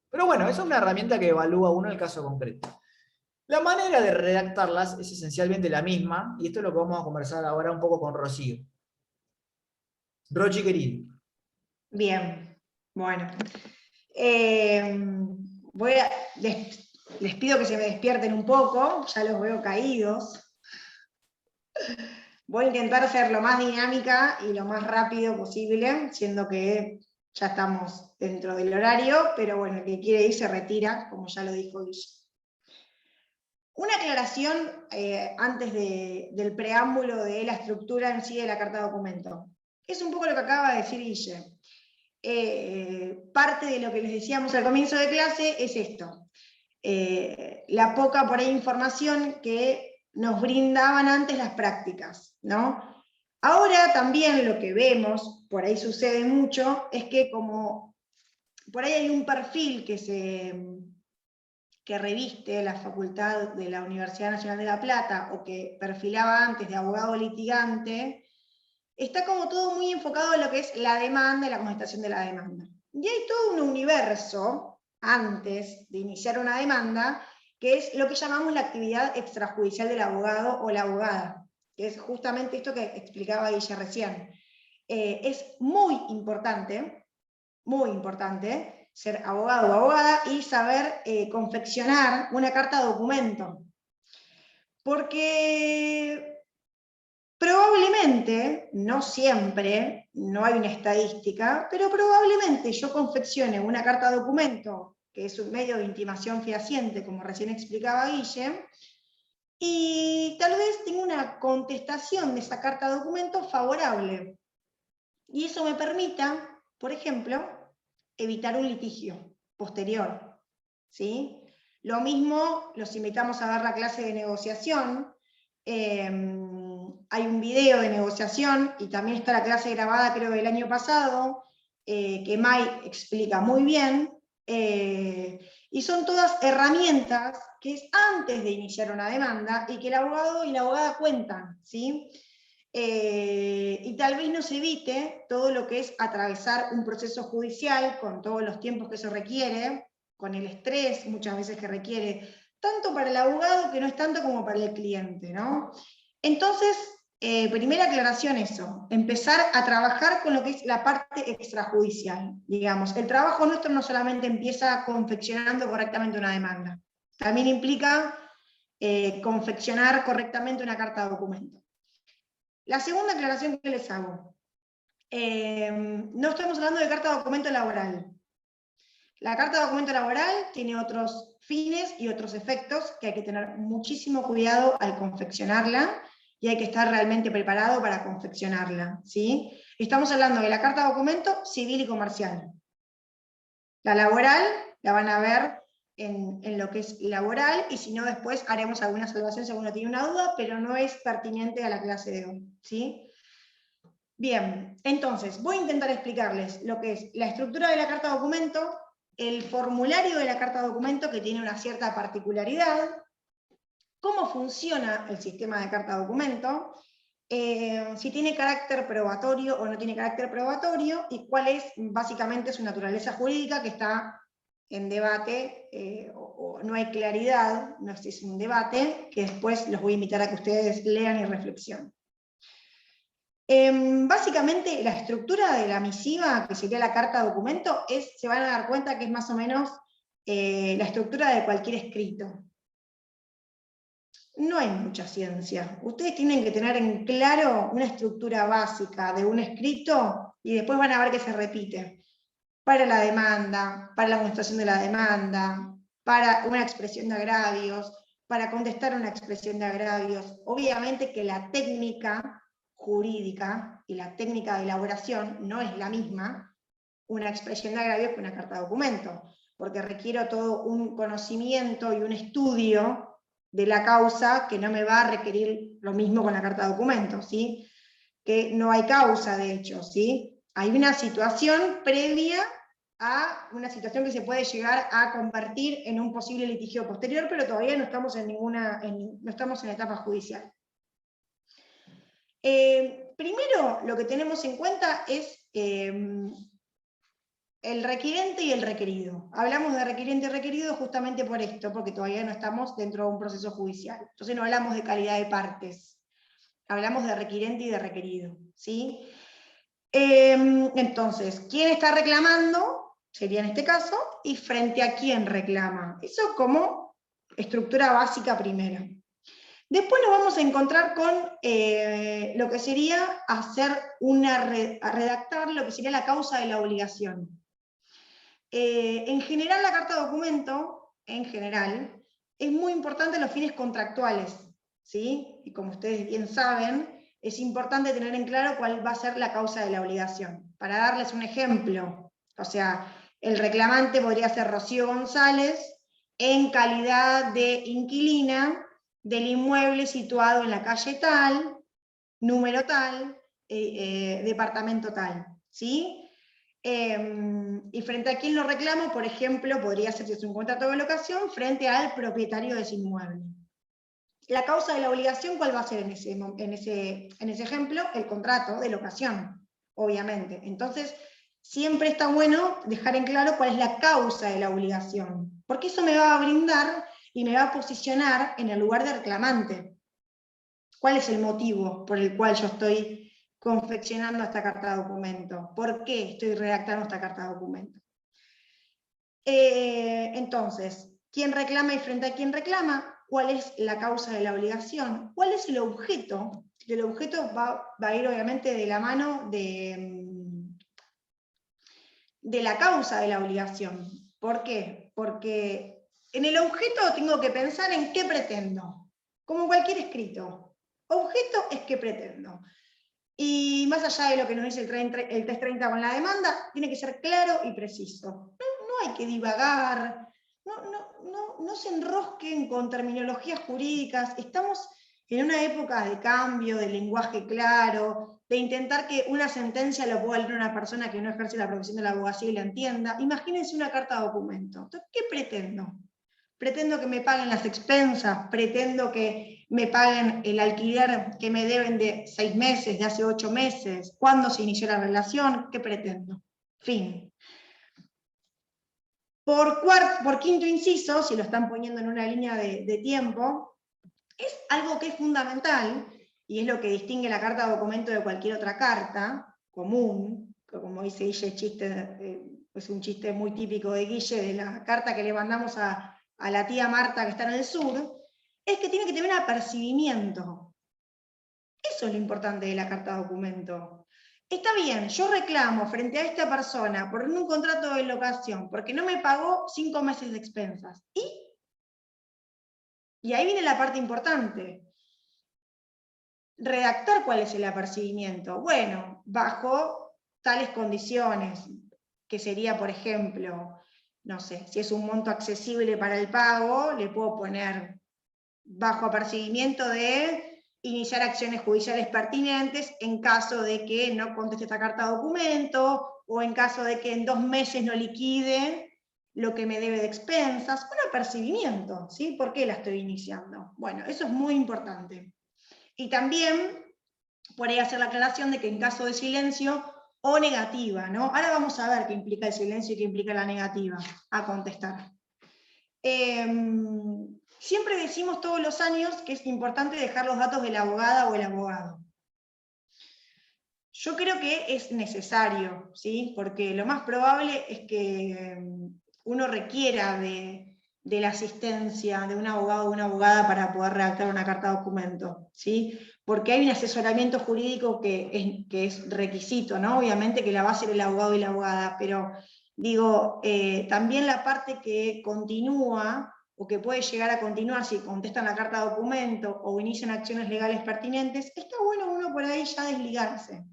Pero bueno, esa es una herramienta que evalúa uno el caso concreto. La manera de redactarlas es esencialmente la misma, y esto es lo que vamos a conversar ahora un poco con Rocío. Rochi, querido. Bien, bueno. Les pido que se me despierten un poco, ya los veo caídos. Voy a intentar ser lo más dinámica y lo más rápido posible, siendo que ya estamos dentro del horario, pero bueno, el que quiere ir se retira, como ya lo dijo Guille. Una aclaración antes del preámbulo de la estructura en sí de la carta de documento. Es un poco lo que acaba de decir Guille. Parte de lo que les decíamos al comienzo de clase es esto. La poca por ahí información que nos brindaban antes las prácticas, ¿no? Ahora también lo que vemos, por ahí sucede mucho, es que como por ahí hay un perfil que reviste la facultad de la Universidad Nacional de La Plata, o que perfilaba antes de abogado litigante, está como todo muy enfocado en lo que es la demanda y la contestación de la demanda. Y hay todo un universo, antes de iniciar una demanda, que es lo que llamamos la actividad extrajudicial del abogado o la abogada, que es justamente esto que explicaba Guille recién. Es muy importante ser abogado o abogada y saber confeccionar una carta documento. Porque probablemente, no siempre, no hay una estadística, pero probablemente yo confeccione una carta documento, que es un medio de intimación fehaciente, como recién explicaba Guille, y tal vez tenga una contestación de esa carta documento favorable. Y eso me permita, por ejemplo, evitar un litigio posterior, ¿sí? Lo mismo, los invitamos a ver la clase de negociación. Hay un video de negociación y también está la clase grabada, creo, del año pasado, que Mai explica muy bien, y son todas herramientas que es antes de iniciar una demanda y que el abogado y la abogada cuentan, ¿sí? Y tal vez nos evite todo lo que es atravesar un proceso judicial con todos los tiempos que eso requiere, con el estrés muchas veces que requiere, tanto para el abogado que no es tanto como para el cliente, ¿no? Entonces, primera aclaración eso, empezar a trabajar con lo que es la parte extrajudicial, digamos. El trabajo nuestro no solamente empieza confeccionando correctamente una demanda, también implica confeccionar correctamente una carta de documento. La segunda aclaración que les hago, no estamos hablando de carta de documento laboral. La carta de documento laboral tiene otros fines y otros efectos que hay que tener muchísimo cuidado al confeccionarla y hay que estar realmente preparado para confeccionarla, ¿sí? Estamos hablando de la carta de documento civil y comercial. La laboral la van a ver en lo que es laboral, y si no después haremos alguna salvación si alguno tiene una duda, pero no es pertinente a la clase de hoy, ¿sí? Bien, entonces voy a intentar explicarles lo que es la estructura de la carta de documento, el formulario de la carta de documento, que tiene una cierta particularidad, cómo funciona el sistema de carta de documento, si tiene carácter probatorio o no tiene carácter probatorio, y cuál es básicamente su naturaleza jurídica, que está en debate, o no hay claridad, no es un debate, que después los voy a invitar a que ustedes lean y reflexionen. Básicamente la estructura de la misiva, que sería la carta de documento, se van a dar cuenta que es más o menos la estructura de cualquier escrito. No hay mucha ciencia. Ustedes tienen que tener en claro una estructura básica de un escrito y después van a ver que se repite. Para la demanda, para la amonestación de la demanda, para una expresión de agravios, para contestar una expresión de agravios. Obviamente que la técnica jurídica y la técnica de elaboración no es la misma una expresión de agravios que una carta de documento, porque requiero todo un conocimiento y un estudio de la causa que no me va a requerir lo mismo con la carta de documento, ¿sí? Que no hay causa, de hecho, ¿sí? Hay una situación previa a una situación que se puede llegar a convertir en un posible litigio posterior, pero todavía no estamos no estamos en etapa judicial. Primero, lo que tenemos en cuenta es el requirente y el requerido. Hablamos de requirente y requerido justamente por esto, porque todavía no estamos dentro de un proceso judicial. Entonces no hablamos de calidad de partes, hablamos de requirente y de requerido, ¿sí? Entonces, ¿quién está reclamando? Sería en este caso, y frente a quién reclama. Eso como estructura básica primera. Después nos vamos a encontrar con lo que sería redactar lo que sería la causa de la obligación. En general, la carta de documento, en general, es muy importante los fines contractuales, ¿sí? Y como ustedes bien saben, es importante tener en claro cuál va a ser la causa de la obligación. Para darles un ejemplo, o sea, el reclamante podría ser Rocío González en calidad de inquilina del inmueble situado en la calle tal, número tal, departamento tal, ¿sí? Y frente a quién lo reclamo, por ejemplo, podría ser, si es un contrato de locación, frente al propietario de ese inmueble. La causa de la obligación, ¿cuál va a ser en ese ejemplo? El contrato de locación, obviamente. Entonces, siempre está bueno dejar en claro cuál es la causa de la obligación, porque eso me va a brindar y me va a posicionar en el lugar de reclamante. ¿Cuál es el motivo por el cual yo estoy confeccionando esta carta de documento? ¿Por qué estoy redactando esta carta de documento? Entonces, ¿quién reclama y frente a quién reclama? ¿Cuál es la causa de la obligación? ¿Cuál es el objeto? El objeto va a ir obviamente de la mano de la causa de la obligación. ¿Por qué? Porque en el objeto tengo que pensar en qué pretendo, como cualquier escrito. Objeto es qué pretendo. Y más allá de lo que nos dice el 330 con la demanda, tiene que ser claro y preciso. No hay que divagar, no se enrosquen con terminologías jurídicas. Estamos en una época de cambio, de lenguaje claro, de intentar que una sentencia lo pueda leer una persona que no ejerce la profesión de la abogacía y la entienda. Imagínense una carta de documento. Entonces, ¿qué pretendo? Pretendo que me paguen las expensas, pretendo que me paguen el alquiler que me deben de 6 meses, de hace 8 meses, ¿cuándo se inició la relación? ¿Qué pretendo? Fin. Por quinto inciso, si lo están poniendo en una línea de tiempo, es algo que es fundamental, y es lo que distingue la carta de documento de cualquier otra carta común, que como dice Guille, es un chiste muy típico de Guille, de la carta que le mandamos a la tía Marta que está en el sur, es que tiene que tener un apercibimiento. Eso es lo importante de la carta de documento. Está bien, yo reclamo frente a esta persona por un contrato de locación, porque no me pagó 5 meses de expensas. Y ahí viene la parte importante. Redactar cuál es el apercibimiento. Bueno, bajo tales condiciones, que sería, por ejemplo, no sé, si es un monto accesible para el pago, le puedo poner bajo apercibimiento de iniciar acciones judiciales pertinentes en caso de que no conteste esta carta de documento, o en caso de que en 2 meses no liquide lo que me debe de expensas. Un apercibimiento, ¿sí? ¿Por qué la estoy iniciando? Bueno, eso es muy importante. Y también por ahí hacer la aclaración de que en caso de silencio o negativa, ¿no? Ahora vamos a ver qué implica el silencio y qué implica la negativa a contestar. Siempre decimos todos los años que es importante dejar los datos de la abogada o el abogado. Yo creo que es necesario, ¿sí? Porque lo más probable es que uno requiera de la asistencia de un abogado o una abogada para poder redactar una carta de documento, ¿sí? Porque hay un asesoramiento jurídico que es requisito, ¿no? Obviamente que la va a hacer el abogado y la abogada, pero digo, también la parte que continúa, o que puede llegar a continuar si contestan la carta de documento o inician acciones legales pertinentes, está bueno uno por ahí ya desligarse,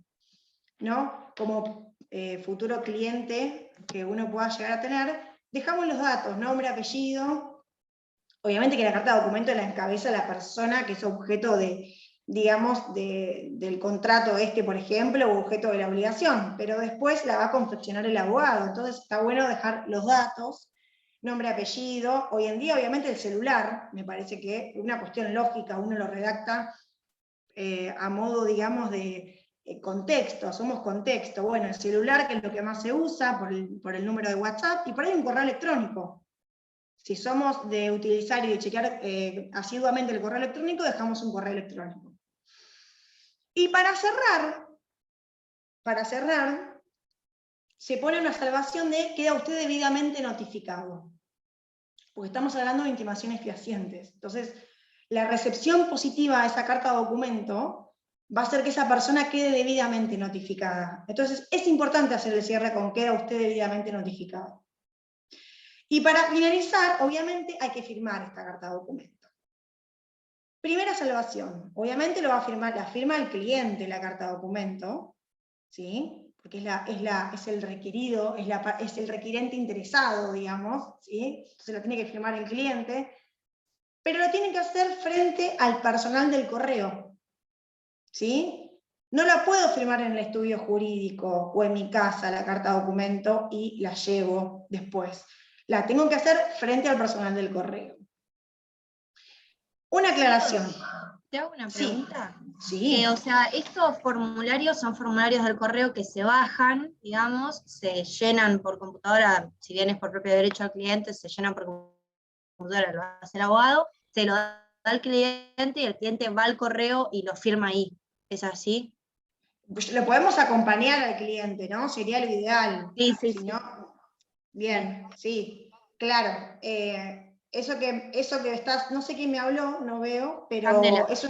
¿no? Como futuro cliente que uno pueda llegar a tener, dejamos los datos, nombre, apellido, obviamente que la carta de documento la encabeza la persona que es objeto de, digamos, del contrato por ejemplo, o objeto de la obligación, pero después la va a confeccionar el abogado, entonces está bueno dejar los datos, nombre, apellido. Hoy en día obviamente el celular, me parece que es una cuestión lógica, uno lo redacta a modo, digamos, de contexto, somos contexto. Bueno, el celular, que es lo que más se usa por el número de WhatsApp, y por ahí un correo electrónico. Si somos de utilizar y de chequear asiduamente el correo electrónico, dejamos un correo electrónico. Y para cerrar, se pone una salvación de queda usted debidamente notificado. Porque estamos hablando de intimaciones fehacientes. Entonces, la recepción positiva a esa carta de documento va a hacer que esa persona quede debidamente notificada. Entonces, es importante hacer el cierre con queda usted debidamente notificado. Y para finalizar, obviamente, hay que firmar esta carta de documento. Primera salvación. Obviamente lo va a firmar, la firma el cliente, la carta de documento, ¿sí? Porque es el requerido, es el requirente interesado, digamos, ¿sí? Entonces lo tiene que firmar el cliente. pero lo tienen que hacer frente al personal del correo, ¿sí? No la puedo firmar en el estudio jurídico o en mi casa, la carta documento, y la llevo después. La tengo que hacer frente al personal del correo. Una aclaración. ¿Te hago una Sí. pregunta? Sí. O sea, estos formularios son formularios del correo que se bajan, digamos, se llenan por computadora, si bien es por propio derecho al cliente, se llenan por computadora, lo hace el abogado, se lo da al cliente y el cliente va al correo y lo firma ahí. ¿Es así? Pues lo podemos acompañar al cliente, ¿no? Sería lo ideal. Sí, sí, Si sí. no, bien, sí, claro. Eso que estás, no sé quién me habló, no veo, pero Candela. eso,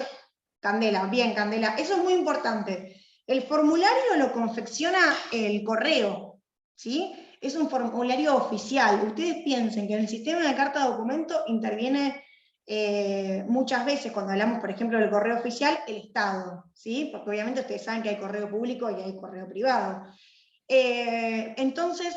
Candela, bien, Candela, eso es muy importante. El formulario lo confecciona el correo, ¿sí? Es un formulario oficial. Ustedes piensen que en el sistema de carta de documento interviene muchas veces, cuando hablamos, por ejemplo, del correo oficial, el Estado, ¿sí? Porque obviamente ustedes saben que hay correo público y hay correo privado. Entonces,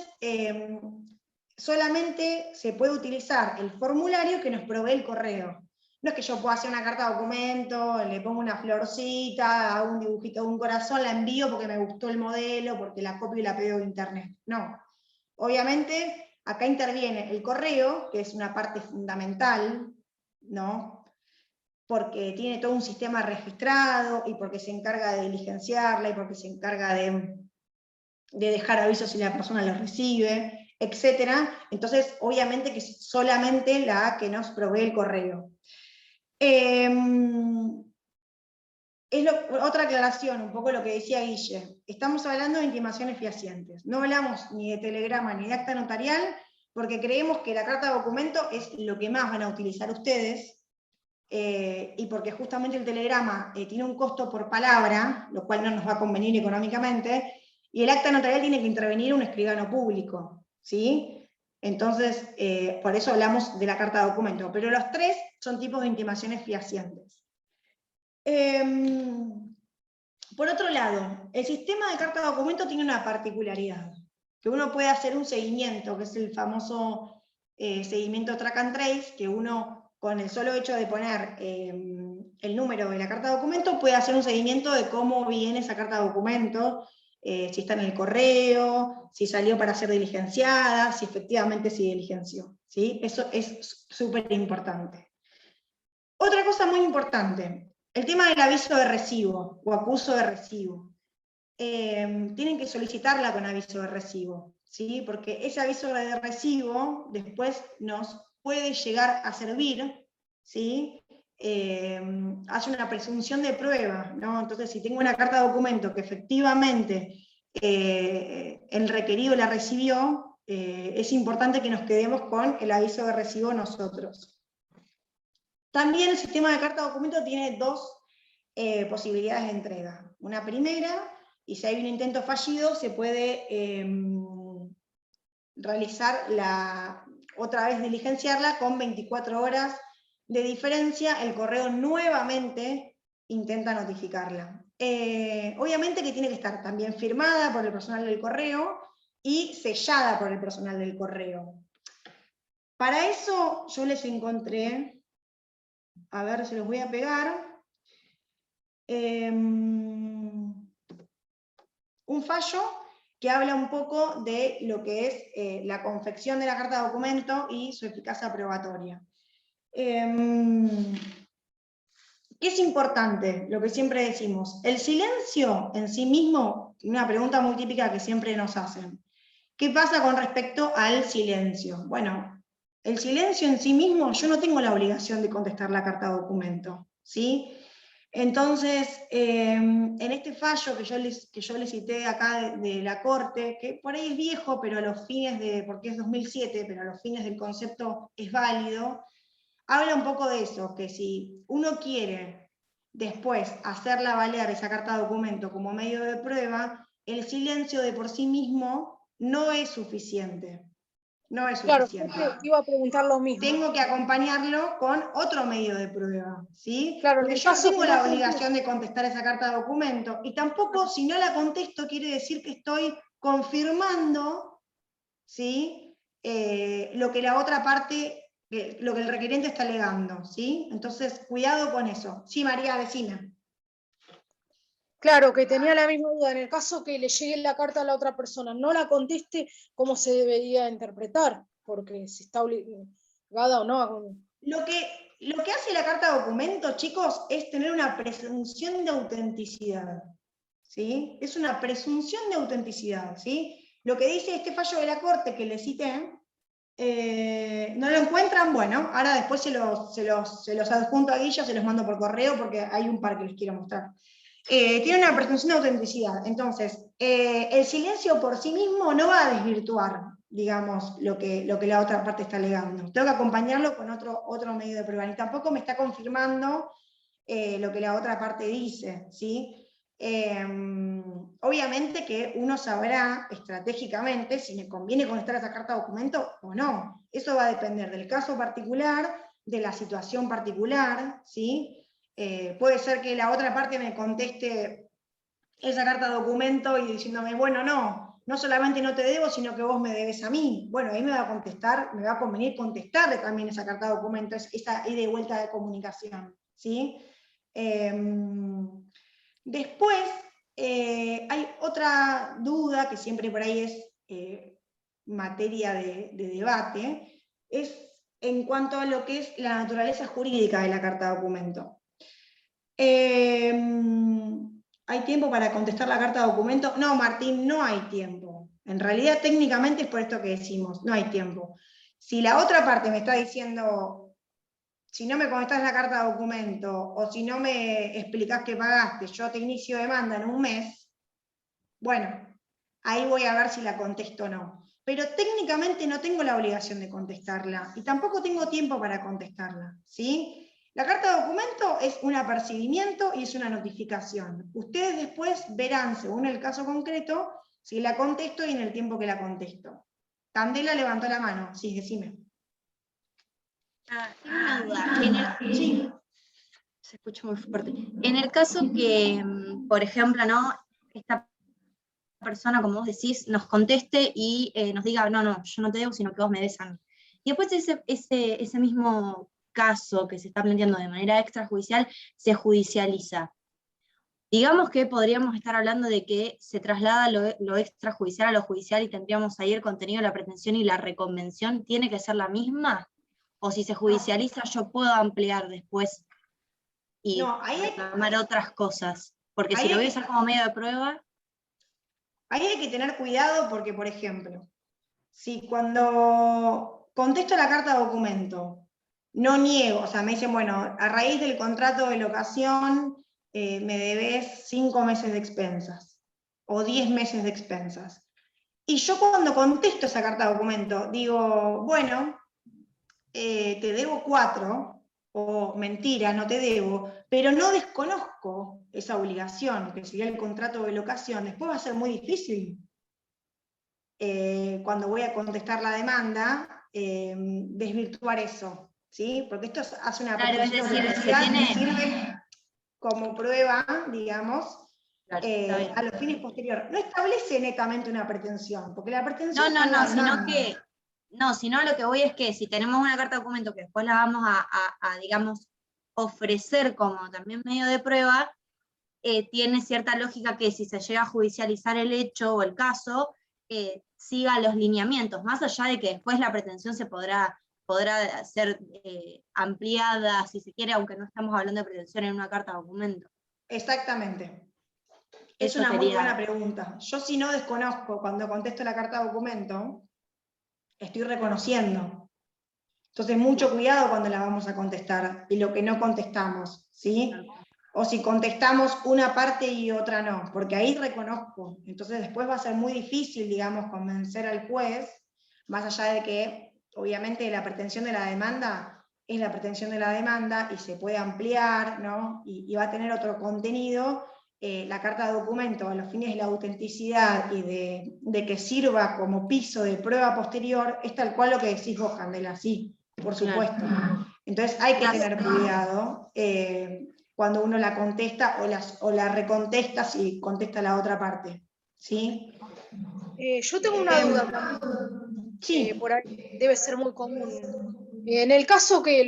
solamente se puede utilizar el formulario que nos provee el correo. No es que yo pueda hacer una carta de documento, le pongo una florcita, hago un dibujito de un corazón, la envío porque me gustó el modelo, porque la copio y la pego de internet. No. Obviamente, acá interviene el correo, que es una parte fundamental, ¿no? Porque tiene todo un sistema registrado, y porque se encarga de diligenciarla, y porque se encarga de dejar avisos si la persona los recibe, etc. Entonces, obviamente que es solamente la que nos provee el correo. Otra aclaración, un poco lo que decía Guille. Estamos hablando de intimaciones fehacientes. No hablamos ni de telegrama ni de acta notarial, porque creemos que la carta de documento es lo que más van a utilizar ustedes, y porque justamente el telegrama tiene un costo por palabra, lo cual no nos va a convenir económicamente, y el acta notarial tiene que intervenir un escribano público, ¿sí? Entonces, por eso hablamos de la carta de documento, pero los tres son tipos de intimaciones fehacientes. Por otro lado, el sistema de carta de documento tiene una particularidad, que uno puede hacer un seguimiento, que es el famoso seguimiento track and trace, que uno, con el solo hecho de poner el número de la carta de documento, puede hacer un seguimiento de cómo viene esa carta de documento, si está en el correo, si salió para ser diligenciada, si efectivamente se diligenció, ¿sí? Eso es súper importante. Otra cosa muy importante, el tema del aviso de recibo o acuso de recibo. Tienen que solicitarla con aviso de recibo, ¿sí? Porque ese aviso de recibo después nos puede llegar a servir, ¿sí? Hace una presunción de prueba, ¿no? Entonces, si tengo una carta de documento que efectivamente el requerido la recibió, es importante que nos quedemos con el aviso de recibo nosotros. También el sistema de carta de documento tiene dos posibilidades de entrega. Una primera, y si hay un intento fallido, se puede realizar otra vez diligenciarla con 24 horas de diferencia, el correo nuevamente intenta notificarla. Obviamente que tiene que estar también firmada por el personal del correo y sellada por el personal del correo. Para eso yo les encontré, a ver, se los voy a pegar, un fallo que habla un poco de lo que es la confección de la carta de documento y su eficacia probatoria. ¿Qué es importante? Lo que siempre decimos, el silencio en sí mismo, una pregunta muy típica que siempre nos hacen. ¿Qué pasa con respecto al silencio? Bueno, el silencio en sí mismo, yo no tengo la obligación de contestar la carta de documento, ¿sí? Entonces, en este fallo que yo les cité acá de la Corte, que por ahí es viejo, pero a los fines porque es 2007, pero a los fines del concepto es válido, habla un poco de eso, que si uno quiere después hacerla valer esa carta de documento como medio de prueba, el silencio de por sí mismo no es suficiente. No es suficiente. Claro, iba a preguntar lo mismo. Tengo que acompañarlo con otro medio de prueba, ¿sí? Claro, porque yo tengo la obligación de contestar esa carta de documento, y tampoco, si no la contesto, quiere decir que estoy confirmando, ¿sí? Lo que la otra parte lo que el requerente está alegando, ¿sí? Entonces, cuidado con eso. Sí, María, decime. Claro, que tenía la misma duda. En el caso que le llegue la carta a la otra persona, no la conteste, ¿cómo se debería interpretar? Porque si está obligada o no. Lo que hace la carta documento, chicos, es tener una presunción de autenticidad, ¿sí? Es una presunción de autenticidad, ¿sí? Lo que dice este fallo de la Corte que le cité, no lo encuentran, bueno, ahora después se los adjunto a Guilla, se los mando por correo porque hay un par que les quiero mostrar. Tiene una presunción de autenticidad, entonces, el silencio por sí mismo no va a desvirtuar, digamos, lo que la otra parte está alegando. Tengo que acompañarlo con otro medio de prueba, y tampoco me está confirmando lo que la otra parte dice, ¿sí? Obviamente que uno sabrá estratégicamente si le conviene contestar esa carta documento o no. Eso va a depender del caso particular, de la situación particular, ¿sí? Puede ser que la otra parte me conteste esa carta documento y diciéndome, bueno, no solamente no te debo, sino que vos me debes a mí. Bueno, ahí me va a convenir contestarle también esa carta documento, esa ida y vuelta de comunicación, ¿sí? Después, hay otra duda que siempre por ahí es materia de debate, es en cuanto a lo que es la naturaleza jurídica de la carta documento. ¿Hay tiempo para contestar la carta documento? No, Martín, no hay tiempo. En realidad, técnicamente es por esto que decimos, no hay tiempo. Si la otra parte me está diciendo, si no me contestás la carta documento, o si no me explicás que pagaste, yo te inicio demanda en un mes, bueno, ahí voy a ver si la contesto o no. Pero técnicamente no tengo la obligación de contestarla, y tampoco tengo tiempo para contestarla, ¿sí? La carta de documento es un apercibimiento y es una notificación. Ustedes después verán, según el caso concreto, si la contesto y en el tiempo que la contesto. Candela levantó la mano, sí, decime. Tengo una duda. Sí, se escucha muy fuerte. En el caso que, por ejemplo, ¿no? Esta persona, como vos decís, nos conteste y nos diga, no, yo no te debo, sino que vos me debes a mí. Y después ese mismo caso que se está planteando de manera extrajudicial se judicializa. Digamos que podríamos estar hablando de que se traslada lo extrajudicial a lo judicial y tendríamos ahí el contenido de la pretensión y la reconvención. ¿Tiene que ser la misma? O si se judicializa, yo puedo ampliar después y reclamar otras cosas. Porque si lo voy a usar como medio de prueba... Ahí hay que tener cuidado porque, por ejemplo, si cuando contesto la carta de documento, no niego, o sea, me dicen, bueno, a raíz del contrato de locación me debes 5 meses de expensas, o 10 meses de expensas. Y yo cuando contesto esa carta de documento, digo, bueno, te debo 4, o mentira, no te debo, pero no desconozco esa obligación, que sería el contrato de locación, después va a ser muy difícil, cuando voy a contestar la demanda, desvirtuar eso, ¿sí? Porque esto hace una pretensión de necesidad que sirve como prueba, digamos, a los fines posteriores. No establece netamente una pretensión, porque la pretensión sino a lo que voy es que si tenemos una carta de documento que después la vamos a digamos, ofrecer como también medio de prueba, tiene cierta lógica que si se llega a judicializar el hecho o el caso, siga los lineamientos, más allá de que después la pretensión se podrá ser ampliada, si se quiere, aunque no estamos hablando de pretensión en una carta de documento. Exactamente. Es una muy buena pregunta. Yo si no desconozco cuando contesto la carta de documento, estoy reconociendo. Entonces, mucho cuidado cuando la vamos a contestar y lo que no contestamos, ¿sí? O si contestamos una parte y otra no, porque ahí reconozco. Entonces, después va a ser muy difícil, digamos, convencer al juez, más allá de que, obviamente, la pretensión de la demanda es la pretensión de la demanda y se puede ampliar, ¿no? Y va a tener otro contenido. La carta de documento a los fines de la autenticidad y de que sirva como piso de prueba posterior, es tal cual lo que decís vos, Candela, sí, por supuesto. Claro. Entonces hay que tener cuidado cuando uno la contesta o la recontesta si contesta la otra parte, ¿sí? Yo tengo una duda también, sí. por ahí debe ser muy común. En el caso que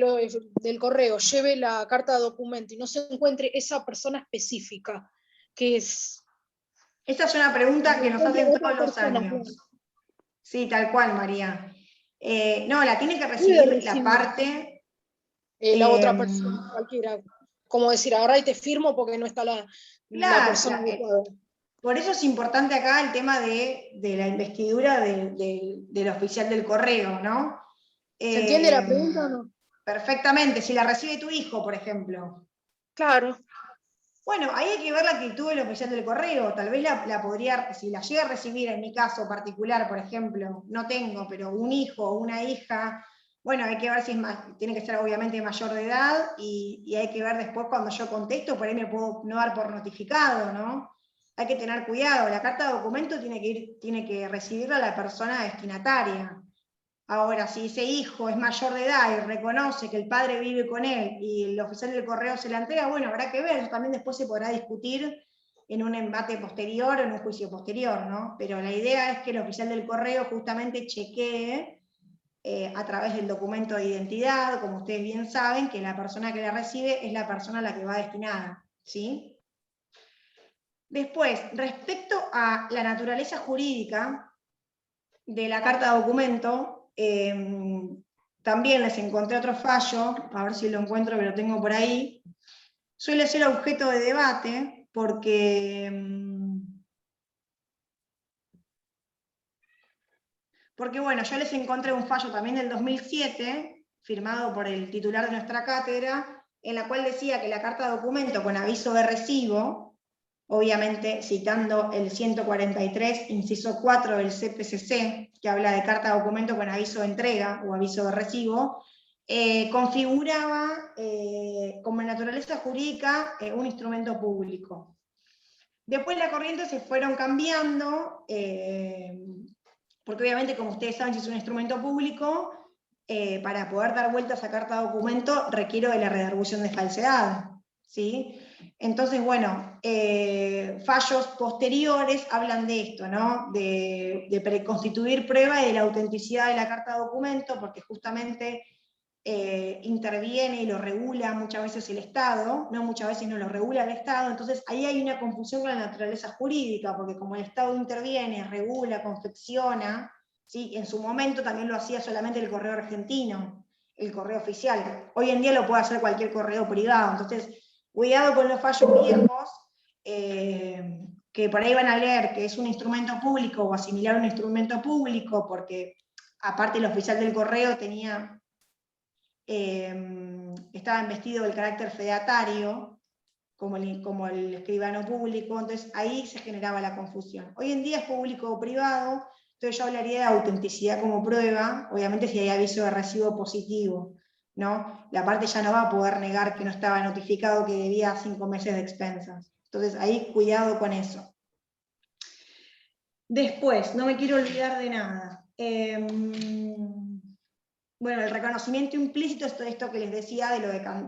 del correo lleve la carta de documento y no se encuentre esa persona específica, que es... Esta es una pregunta que nos hacen Otra todos los persona, años. Sí, tal cual, María. No, la tiene que Puede recibir la parte... la otra persona, cualquiera. Como decir, agarrá y te firmo porque no está la Claro, persona adecuada. por eso es importante acá el tema de la investidura del oficial del correo, ¿no? ¿Se entiende la pregunta o no? Perfectamente, si la recibe tu hijo, por ejemplo. Claro. Bueno, ahí hay que ver la actitud del oficial del correo, tal vez la podría, si la llega a recibir en mi caso particular, por ejemplo, no tengo, pero un hijo o una hija, bueno, hay que ver si es más, tiene que ser obviamente mayor de edad, y hay que ver después cuando yo contesto, por ahí me puedo no dar por notificado, ¿no? Hay que tener cuidado, la carta de documento tiene que recibirla la persona destinataria. Ahora, si ese hijo es mayor de edad y reconoce que el padre vive con él y el oficial del correo se la entrega, bueno, habrá que ver, eso también después se podrá discutir en un embate posterior, en un juicio posterior, ¿no? Pero la idea es que el oficial del correo justamente chequee a través del documento de identidad, como ustedes bien saben, que la persona que la recibe es la persona a la que va destinada, ¿sí? Después, respecto a la naturaleza jurídica de la carta de documento, también les encontré otro fallo, a ver si lo encuentro, que lo tengo por ahí. Suele ser objeto de debate porque bueno, yo les encontré un fallo también del 2007, firmado por el titular de nuestra cátedra, en la cual decía que la carta de documento con aviso de recibo, obviamente citando el 143, inciso 4 del CPCC, que habla de carta de documento con aviso de entrega o aviso de recibo, configuraba como naturaleza jurídica un instrumento público. Después las corrientes se fueron cambiando, porque obviamente, como ustedes saben, si es un instrumento público, para poder dar vuelta a esa carta de documento requiero de la redargución de falsedad, ¿sí? Entonces, bueno, fallos posteriores hablan de esto, ¿no? De preconstituir prueba de la autenticidad de la carta de documento, porque justamente interviene y lo regula muchas veces el Estado, no muchas veces no lo regula el Estado, entonces ahí hay una confusión con la naturaleza jurídica, porque como el Estado interviene, regula, confecciona, ¿sí? En su momento también lo hacía solamente el correo argentino, el correo oficial, hoy en día lo puede hacer cualquier correo privado, entonces cuidado con los fallos viejos, que por ahí van a leer que es un instrumento público o asimilar un instrumento público, porque aparte el oficial del correo tenía... estaba investido del carácter fedatario, como el escribano público, entonces ahí se generaba la confusión. Hoy en día es público o privado, entonces yo hablaría de autenticidad como prueba, obviamente si hay aviso de recibo positivo, ¿no? La parte ya no va a poder negar que no estaba notificado que debía 5 meses de expensas. Entonces ahí cuidado con eso. Después, no me quiero olvidar de nada. Bueno, el reconocimiento implícito es todo esto que les decía de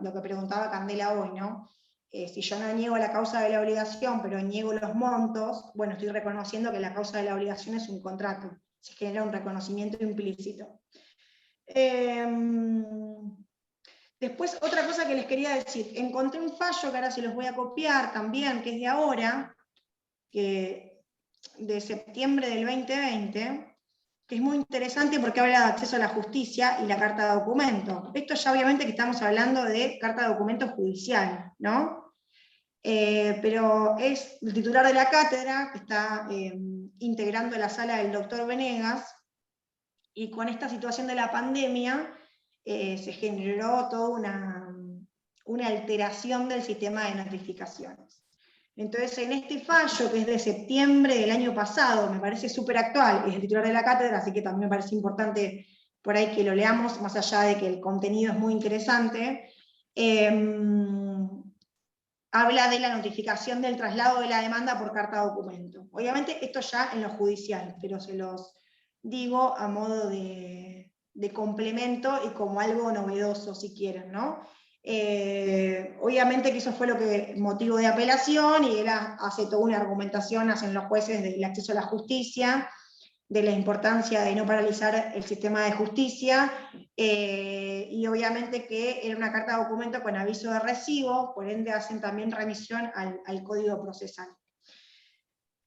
lo que preguntaba Candela hoy, ¿no? Si yo no niego la causa de la obligación, pero niego los montos, bueno, estoy reconociendo que la causa de la obligación es un contrato. Se genera un reconocimiento implícito. Después, otra cosa que les quería decir. Encontré un fallo que ahora se los voy a copiar también, que es de ahora, de septiembre del 2020, que es muy interesante porque habla de acceso a la justicia y la carta de documento. Esto ya obviamente que estamos hablando de carta de documento judicial, ¿no? Pero es el titular de la cátedra que está integrando la sala del doctor Venegas, y con esta situación de la pandemia se generó toda una alteración del sistema de notificaciones. Entonces, en este fallo, que es de septiembre del año pasado, me parece súper actual, es el titular de la cátedra, así que también me parece importante por ahí que lo leamos, más allá de que el contenido es muy interesante, habla de la notificación del traslado de la demanda por carta de documento. Obviamente esto ya en lo judicial, pero se los digo a modo de complemento y como algo novedoso, si quieren, ¿no? Obviamente que eso fue lo que motivo de apelación, y él hace toda una argumentación, hacen los jueces del acceso a la justicia, de la importancia de no paralizar el sistema de justicia, y obviamente que era una carta de documento con aviso de recibo, por ende hacen también remisión al Código Procesal.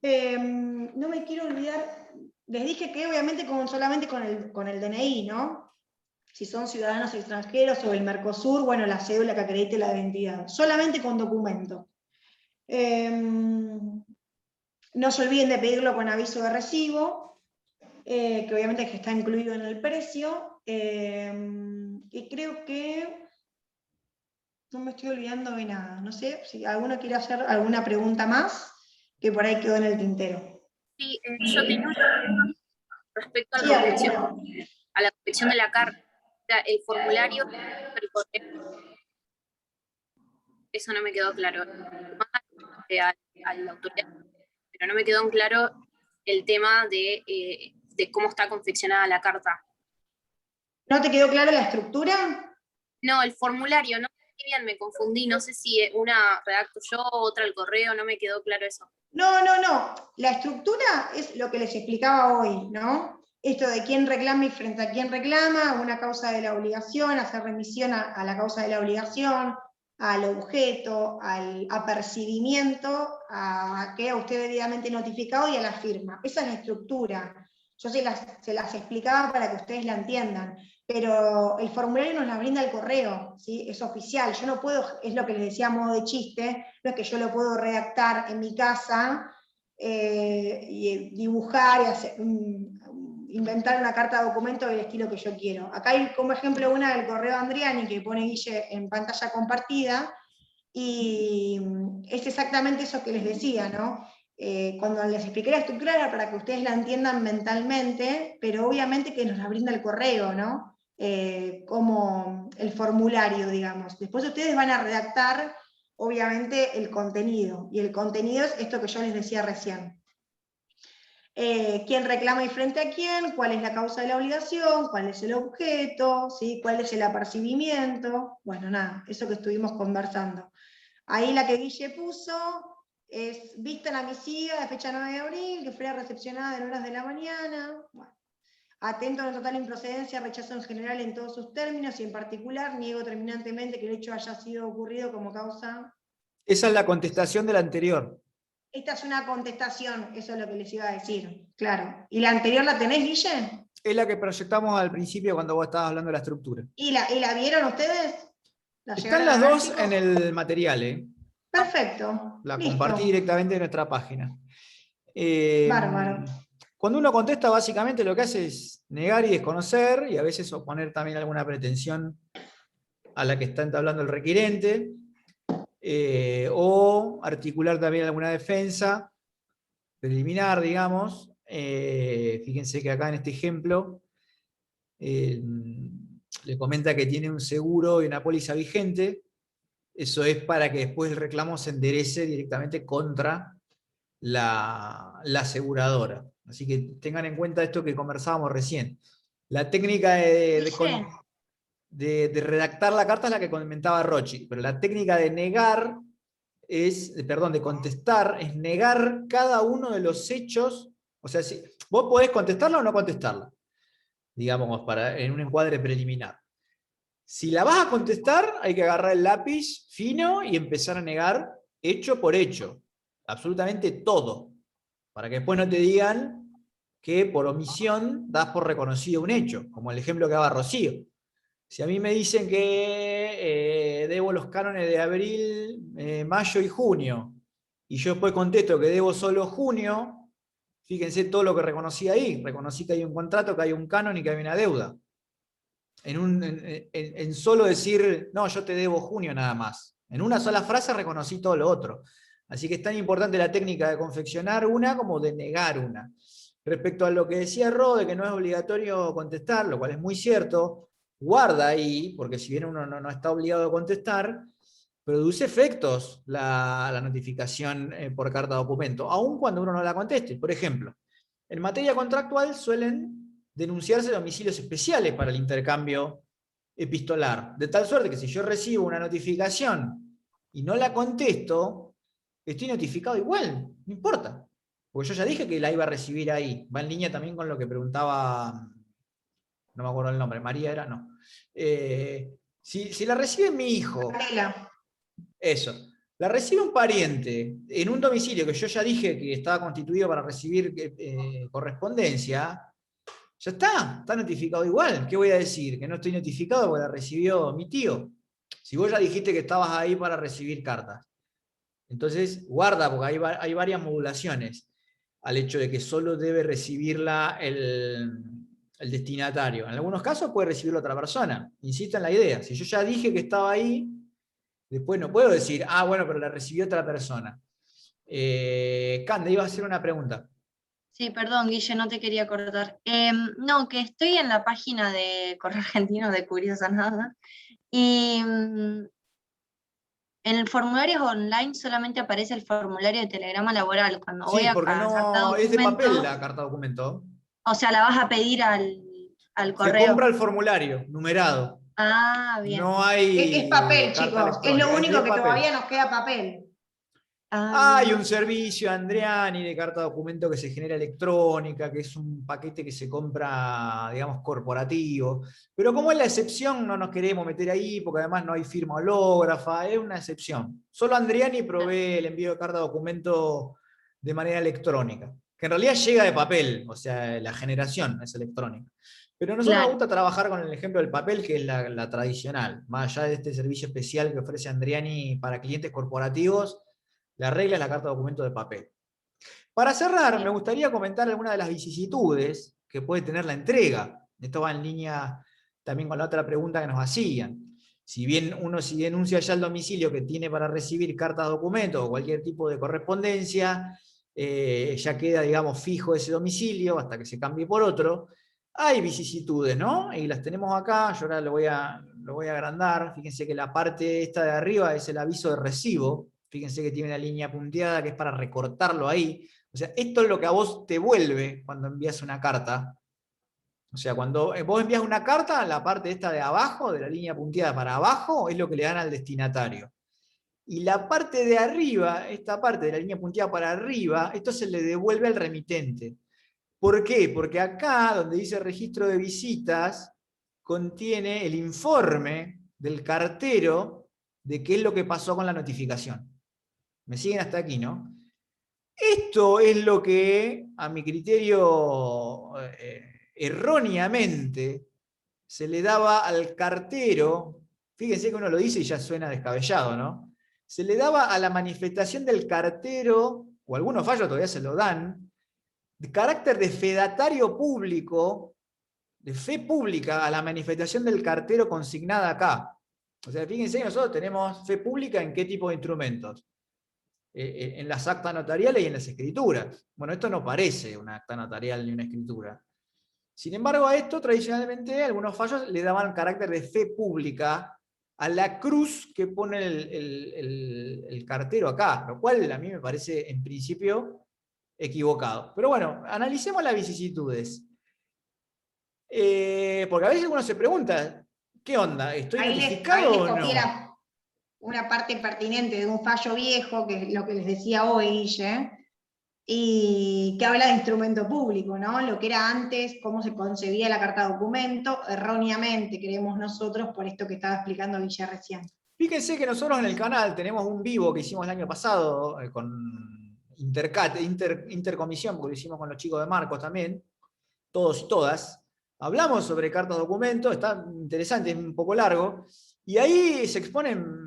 No me quiero olvidar, les dije que obviamente solamente con el DNI, ¿no? Si son ciudadanos extranjeros o el Mercosur, bueno, la cédula que acredite la identidad, solamente con documento. No se olviden de pedirlo con aviso de recibo, que obviamente es que está incluido en el precio, y creo que no me estoy olvidando de nada. No sé si alguno quiere hacer alguna pregunta más, que por ahí quedó en el tintero. Sí, yo tenía una pregunta respecto a Sí, a la confección de la carta. O sea, el formulario, eso no me quedó claro. A la autoridad, pero no me quedó en claro el tema de cómo está confeccionada la carta. ¿No te quedó clara la estructura? No, el formulario, no sé bien, me confundí, no sé si una redacto yo, otra el correo, no me quedó claro eso. No. La estructura es lo que les explicaba hoy, ¿no? Esto de quién reclama y frente a quién reclama, una causa de la obligación, hacer remisión a la causa de la obligación, al objeto, al apercibimiento, a que usted debidamente notificado y a la firma. Esa es la estructura. Yo se las explicaba para que ustedes la entiendan, pero el formulario nos la brinda el correo, ¿sí? Es oficial. Yo no puedo, es lo que les decía a modo de chiste, no es que yo lo puedo redactar en mi casa y dibujar y hacer, inventar una carta de documento del estilo que yo quiero. Acá hay como ejemplo una del correo Andriani que pone Guille en pantalla compartida, y es exactamente eso que les decía, ¿no? Cuando les expliqué la estructura era para que ustedes la entiendan mentalmente, pero obviamente que nos la brinda el correo, ¿no? Como el formulario, digamos. Después ustedes van a redactar, obviamente, el contenido, y el contenido es esto que yo les decía recién. Quién reclama y frente a quién, cuál es la causa de la obligación, cuál es el objeto, ¿sí? Cuál es el apercibimiento, bueno, nada, eso que estuvimos conversando. Ahí la que Guille puso es vista la misiva de fecha 9 de abril, que fue recepcionada en horas de la mañana. Bueno, atento a la total improcedencia, rechazo en general en todos sus términos, y en particular niego terminantemente que el hecho haya sido ocurrido como causa. Esa es la contestación de la anterior. Esta es una contestación, eso es lo que les iba a decir, claro. ¿Y la anterior la tenés, Guille? Es la que proyectamos al principio cuando vos estabas hablando de la estructura. ¿Y la vieron ustedes? Están las dos en el material, ¿eh? Perfecto. La listo. compartí directamente en nuestra página. Bárbaro. Cuando uno contesta, básicamente lo que hace es negar y desconocer, y a veces oponer también alguna pretensión a la que está entablando el requirente, o articular también alguna defensa preliminar, digamos. Fíjense que acá en este ejemplo le comenta que tiene un seguro y una póliza vigente. Eso es para que después el reclamo se enderece directamente contra la aseguradora. Así que tengan en cuenta esto que conversábamos recién. La técnica de redactar la carta es la que comentaba Rochi, pero la técnica de negar de contestar, es negar cada uno de los hechos. O sea, si vos podés contestarla o no contestarla, digamos, en un encuadre preliminar. Si la vas a contestar, hay que agarrar el lápiz fino y empezar a negar hecho por hecho, absolutamente todo, para que después no te digan que por omisión das por reconocido un hecho, como el ejemplo que daba Rocío. Si a mí me dicen que debo los cánones de abril, mayo y junio, y yo después contesto que debo solo junio, fíjense todo lo que reconocí ahí. Reconocí que hay un contrato, que hay un canon y que hay una deuda. En solo decir, no, yo te debo junio nada más. En una sola frase reconocí todo lo otro. Así que es tan importante la técnica de confeccionar una como de negar una. Respecto a lo que decía Ro, de que no es obligatorio contestar, lo cual es muy cierto, guarda ahí, porque si bien uno no está obligado a contestar, produce efectos la notificación por carta documento, aun cuando uno no la conteste. Por ejemplo, en materia contractual suelen denunciarse domicilios especiales para el intercambio epistolar, de tal suerte que si yo recibo una notificación y no la contesto, estoy notificado igual, no importa. Porque yo ya dije que la iba a recibir ahí. Va en línea también con lo que preguntaba, no me acuerdo el nombre, María era, no. Si la recibe mi hijo, Canela. eso, la recibe un pariente en un domicilio que yo ya dije que estaba constituido para recibir correspondencia, ya está notificado igual. ¿Qué voy a decir? Que no estoy notificado porque la recibió mi tío. Si vos ya dijiste que estabas ahí para recibir cartas. Entonces, guarda, porque hay varias modulaciones al hecho de que solo debe recibirla el destinatario. En algunos casos puede recibirla otra persona. Insisto en la idea. Si yo ya dije que estaba ahí, después no puedo decir, bueno, pero la recibió otra persona. Cande, iba a hacer una pregunta. Sí, perdón, Guille, no te quería cortar. No, que estoy en la página de Correo Argentino de Curiosa Nada, y en el formulario online solamente aparece el formulario de telegrama laboral. Cuando voy Sí, a porque carta no es de papel documento, la carta documento. o sea, la vas a pedir al Se correo. compra el formulario, numerado. Ah, bien. No hay Es papel, carta chicos. Es lo electrónica, único de que papel. todavía nos queda papel. Ah, Hay bien. un servicio, Andreani, de carta documento que se genera electrónica, que es un paquete que se compra, digamos, corporativo. Pero como es la excepción, no nos queremos meter ahí, porque además no hay firma hológrafa, es una excepción. Solo Andreani provee el envío de carta documento de manera electrónica, que en realidad llega de papel, o sea, la generación es electrónica. Pero a nosotros Claro. nos gusta trabajar con el ejemplo del papel, que es la tradicional, más allá de este servicio especial que ofrece Andreani para clientes corporativos. La regla es la carta de documento de papel. Para cerrar, me gustaría comentar algunas de las vicisitudes que puede tener la entrega. Esto va en línea también con la otra pregunta que nos hacían. Si bien uno denuncia ya el domicilio que tiene para recibir carta de documento o cualquier tipo de correspondencia, ya queda, digamos, fijo ese domicilio hasta que se cambie por otro. Hay vicisitudes, ¿no? Y las tenemos acá, yo ahora lo voy a agrandar. Fíjense que la parte esta de arriba es el aviso de recibo. Fíjense que tiene una línea punteada que es para recortarlo ahí. O sea, esto es lo que a vos te vuelve cuando envías una carta. O sea, cuando vos envías una carta, la parte esta de abajo, de la línea punteada para abajo, es lo que le dan al destinatario. Y la parte de arriba, esta parte de la línea punteada para arriba, esto se le devuelve al remitente. ¿Por qué? Porque acá, donde dice registro de visitas, contiene el informe del cartero de qué es lo que pasó con la notificación. ¿Me siguen hasta aquí, no? Esto es lo que, a mi criterio, erróneamente, se le daba al cartero. Fíjense que uno lo dice y ya suena descabellado, ¿no? Se le daba a la manifestación del cartero, o algunos fallos todavía se lo dan, de carácter de fedatario público, de fe pública a la manifestación del cartero consignada acá. O sea, fíjense que nosotros tenemos fe pública en qué tipo de instrumentos. En las actas notariales y en las escrituras. Bueno, esto no parece una acta notarial ni una escritura. Sin embargo, a esto tradicionalmente algunos fallos le daban carácter de fe pública a la cruz que pone el cartero acá, lo cual a mí me parece en principio equivocado. Pero bueno, analicemos las vicisitudes. Porque a veces uno se pregunta, ¿qué onda? ¿Estoy Ahí notificado les o copié no? una parte pertinente de un fallo viejo, que es lo que les decía hoy, Guille, y que habla de instrumento público, ¿no? Lo que era antes, cómo se concebía la carta de documento, erróneamente creemos nosotros, por esto que estaba explicando Guille recién. Fíjense que nosotros en el canal tenemos un vivo que hicimos el año pasado con Intercomisión, porque lo hicimos con los chicos de Marcos también, todos y todas. Hablamos sobre cartas de documento, está interesante, es un poco largo, y ahí se exponen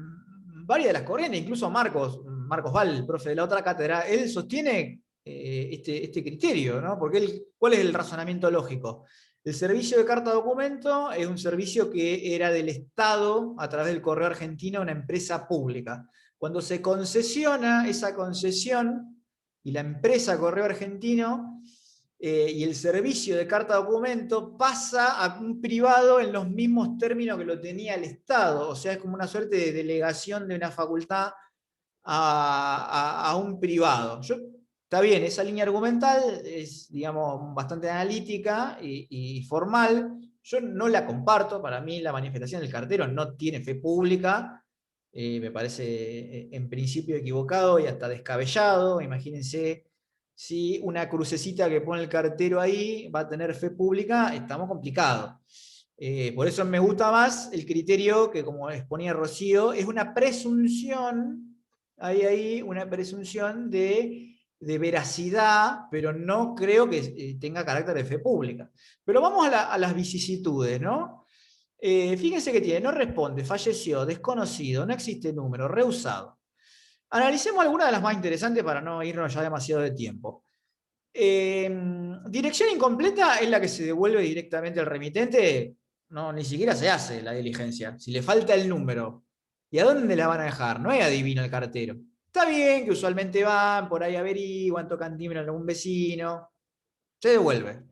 varias de las corrientes, incluso Marcos Val, el profe de la otra cátedra, él sostiene este criterio, ¿no? Porque ¿cuál es el razonamiento lógico? El servicio de carta documento es un servicio que era del Estado a través del Correo Argentino, una empresa pública. Cuando se concesiona esa concesión y la empresa Correo Argentino y el servicio de carta documento pasa a un privado en los mismos términos que lo tenía el Estado. O sea, es como una suerte de delegación de una facultad a un privado. Está bien, esa línea argumental es, digamos, bastante analítica y formal. Yo no la comparto. Para mí la manifestación del cartero no tiene fe pública. Me parece en principio equivocado y hasta descabellado. Imagínense si una crucecita que pone el cartero ahí va a tener fe pública, estamos complicados. Por eso me gusta más el criterio que, como exponía Rocío, es una presunción, hay ahí una presunción de veracidad, pero no creo que tenga carácter de fe pública. Pero vamos a las vicisitudes, ¿no? Fíjense que tiene, no responde, falleció, desconocido, no existe número, rehusado. Analicemos algunas de las más interesantes para no irnos ya demasiado de tiempo. Dirección incompleta es la que se devuelve directamente al remitente. No, ni siquiera se hace la diligencia. Si le falta el número, ¿y a dónde la van a dejar? No es adivino el cartero. Está bien que usualmente van, por ahí averiguan, tocan timbre a algún vecino. Se devuelve.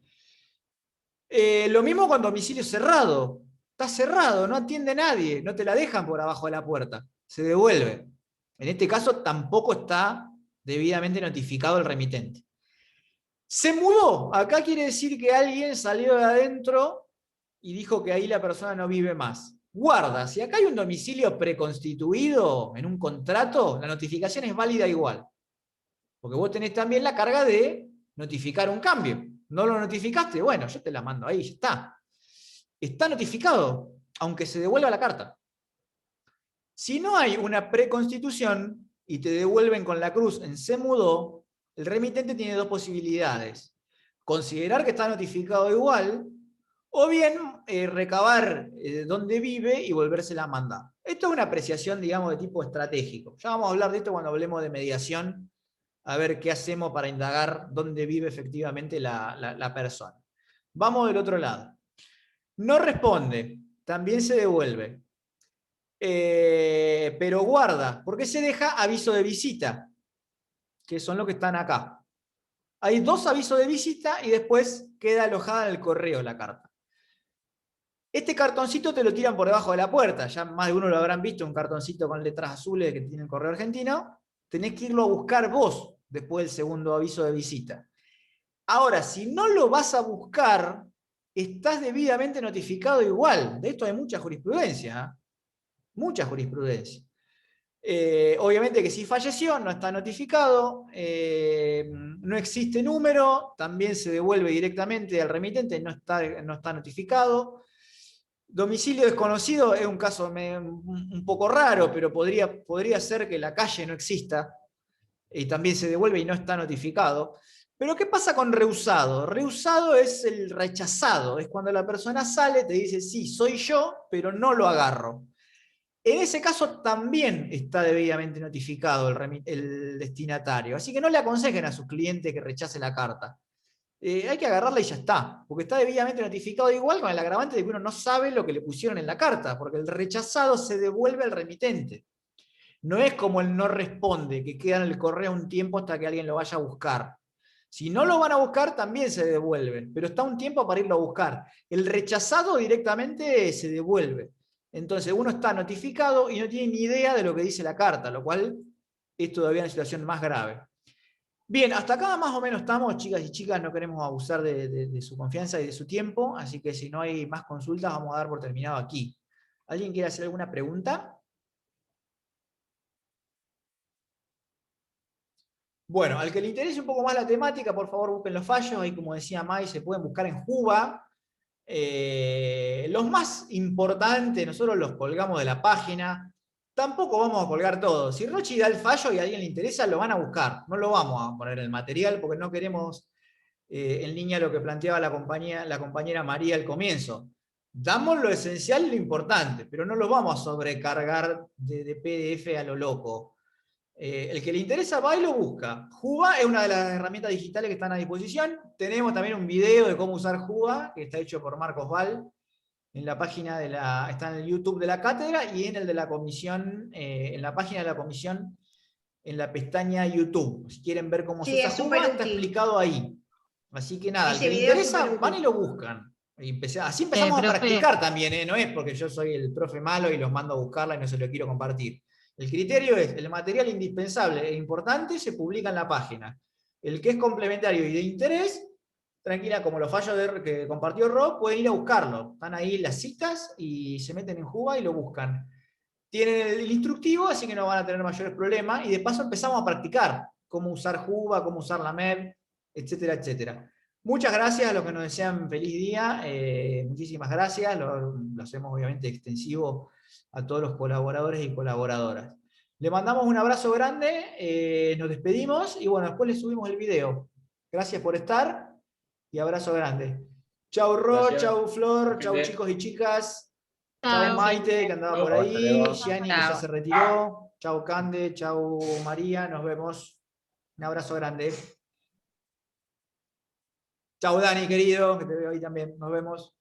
Lo mismo con domicilio cerrado. Está cerrado, no atiende nadie, no te la dejan por abajo de la puerta. Se devuelve. En este caso tampoco está debidamente notificado el remitente. Se mudó. Acá quiere decir que alguien salió de adentro y dijo que ahí la persona no vive más. Guarda, si acá hay un domicilio preconstituido en un contrato, la notificación es válida igual. Porque vos tenés también la carga de notificar un cambio. ¿No lo notificaste? Bueno, yo te la mando ahí, ya está. Está notificado, aunque se devuelva la carta. Si no hay una preconstitución y te devuelven con la cruz en se mudó, el remitente tiene dos posibilidades. Considerar que está notificado igual, o bien recabar dónde vive y volvérsela a mandar. Esto es una apreciación, digamos, de tipo estratégico. Ya vamos a hablar de esto cuando hablemos de mediación, a ver qué hacemos para indagar dónde vive efectivamente la persona. Vamos del otro lado. No responde, también se devuelve. Pero guarda, porque se deja aviso de visita, que son los que están acá. Hay dos avisos de visita y después queda alojada en el correo la carta. Este cartoncito te lo tiran por debajo de la puerta, ya más de uno lo habrán visto, un cartoncito con letras azules que tiene el correo argentino. Tenés que irlo a buscar vos después del segundo aviso de visita. Ahora, si no lo vas a buscar, estás debidamente notificado igual. De esto hay mucha jurisprudencia, ¿eh? Mucha jurisprudencia. Obviamente que si falleció, no está notificado, no existe número, también se devuelve directamente al remitente, no está notificado. Domicilio desconocido es un caso un poco raro, pero podría ser que la calle no exista y también se devuelve y no está notificado. Pero ¿qué pasa con rehusado? Rehusado es el rechazado, es cuando la persona sale, te dice, sí, soy yo, pero no lo agarro. En ese caso también está debidamente notificado el destinatario, así que no le aconsejen a sus clientes que rechace la carta. Hay que agarrarla y ya está, porque está debidamente notificado, igual con el agravante de que uno no sabe lo que le pusieron en la carta, porque el rechazado se devuelve al remitente. No es como el no responde, que queda en el correo un tiempo hasta que alguien lo vaya a buscar. Si no lo van a buscar, también se devuelven, pero está un tiempo para irlo a buscar. El rechazado directamente se devuelve. Entonces uno está notificado y no tiene ni idea de lo que dice la carta, lo cual es todavía una situación más grave. Bien, hasta acá más o menos estamos, chicas y chicas, no queremos abusar de su confianza y de su tiempo, así que si no hay más consultas vamos a dar por terminado aquí. ¿Alguien quiere hacer alguna pregunta? Bueno, al que le interese un poco más la temática, por favor busquen los fallos, ahí como decía May, se pueden buscar en Juba. Los más importantes, nosotros los colgamos de la página, tampoco vamos a colgar todos. Si Rochi da el fallo y a alguien le interesa, lo van a buscar, no lo vamos a poner en el material porque no queremos en línea lo que planteaba la compañera María al comienzo. Damos lo esencial y lo importante, pero no lo vamos a sobrecargar de PDF a lo loco. El que le interesa va y lo busca. Juba es una de las herramientas digitales que están a disposición. Tenemos también un video de cómo usar Juba, que está hecho por Marcos Val, en la página está en el YouTube de la cátedra y en el de la comisión, en la página de la comisión, en la pestaña YouTube. Si quieren ver cómo se usa Juba, está explicado ahí. Así que nada, al que le interesa, van y lo buscan. Así empezamos a practicar también, no es porque yo soy el profe malo y los mando a buscarla y no se lo quiero compartir. El criterio es, el material indispensable e importante se publica en la página. El que es complementario y de interés, tranquila, como los fallos que compartió Rob, pueden ir a buscarlo. Están ahí las citas y se meten en Juba y lo buscan. Tienen el instructivo, así que no van a tener mayores problemas. Y de paso empezamos a practicar cómo usar Juba, cómo usar la MEB. etcétera, etcétera. Muchas gracias a los que nos desean feliz día, muchísimas gracias, lo hacemos obviamente extensivo a todos los colaboradores y colaboradoras. Le mandamos un abrazo grande, nos despedimos y bueno, después le subimos el video. Gracias por estar y abrazo grande. Chau Ro, Gracias. chau Flor, Buen chau fin de. chicos y chau Chau. Maite que andaba Chau, por hasta ahí, luego. Gianni que Chau. ya se retiró, chau Cande, chau María, nos vemos. Un abrazo grande. Chau Dani, querido, que te veo ahí también. Nos vemos.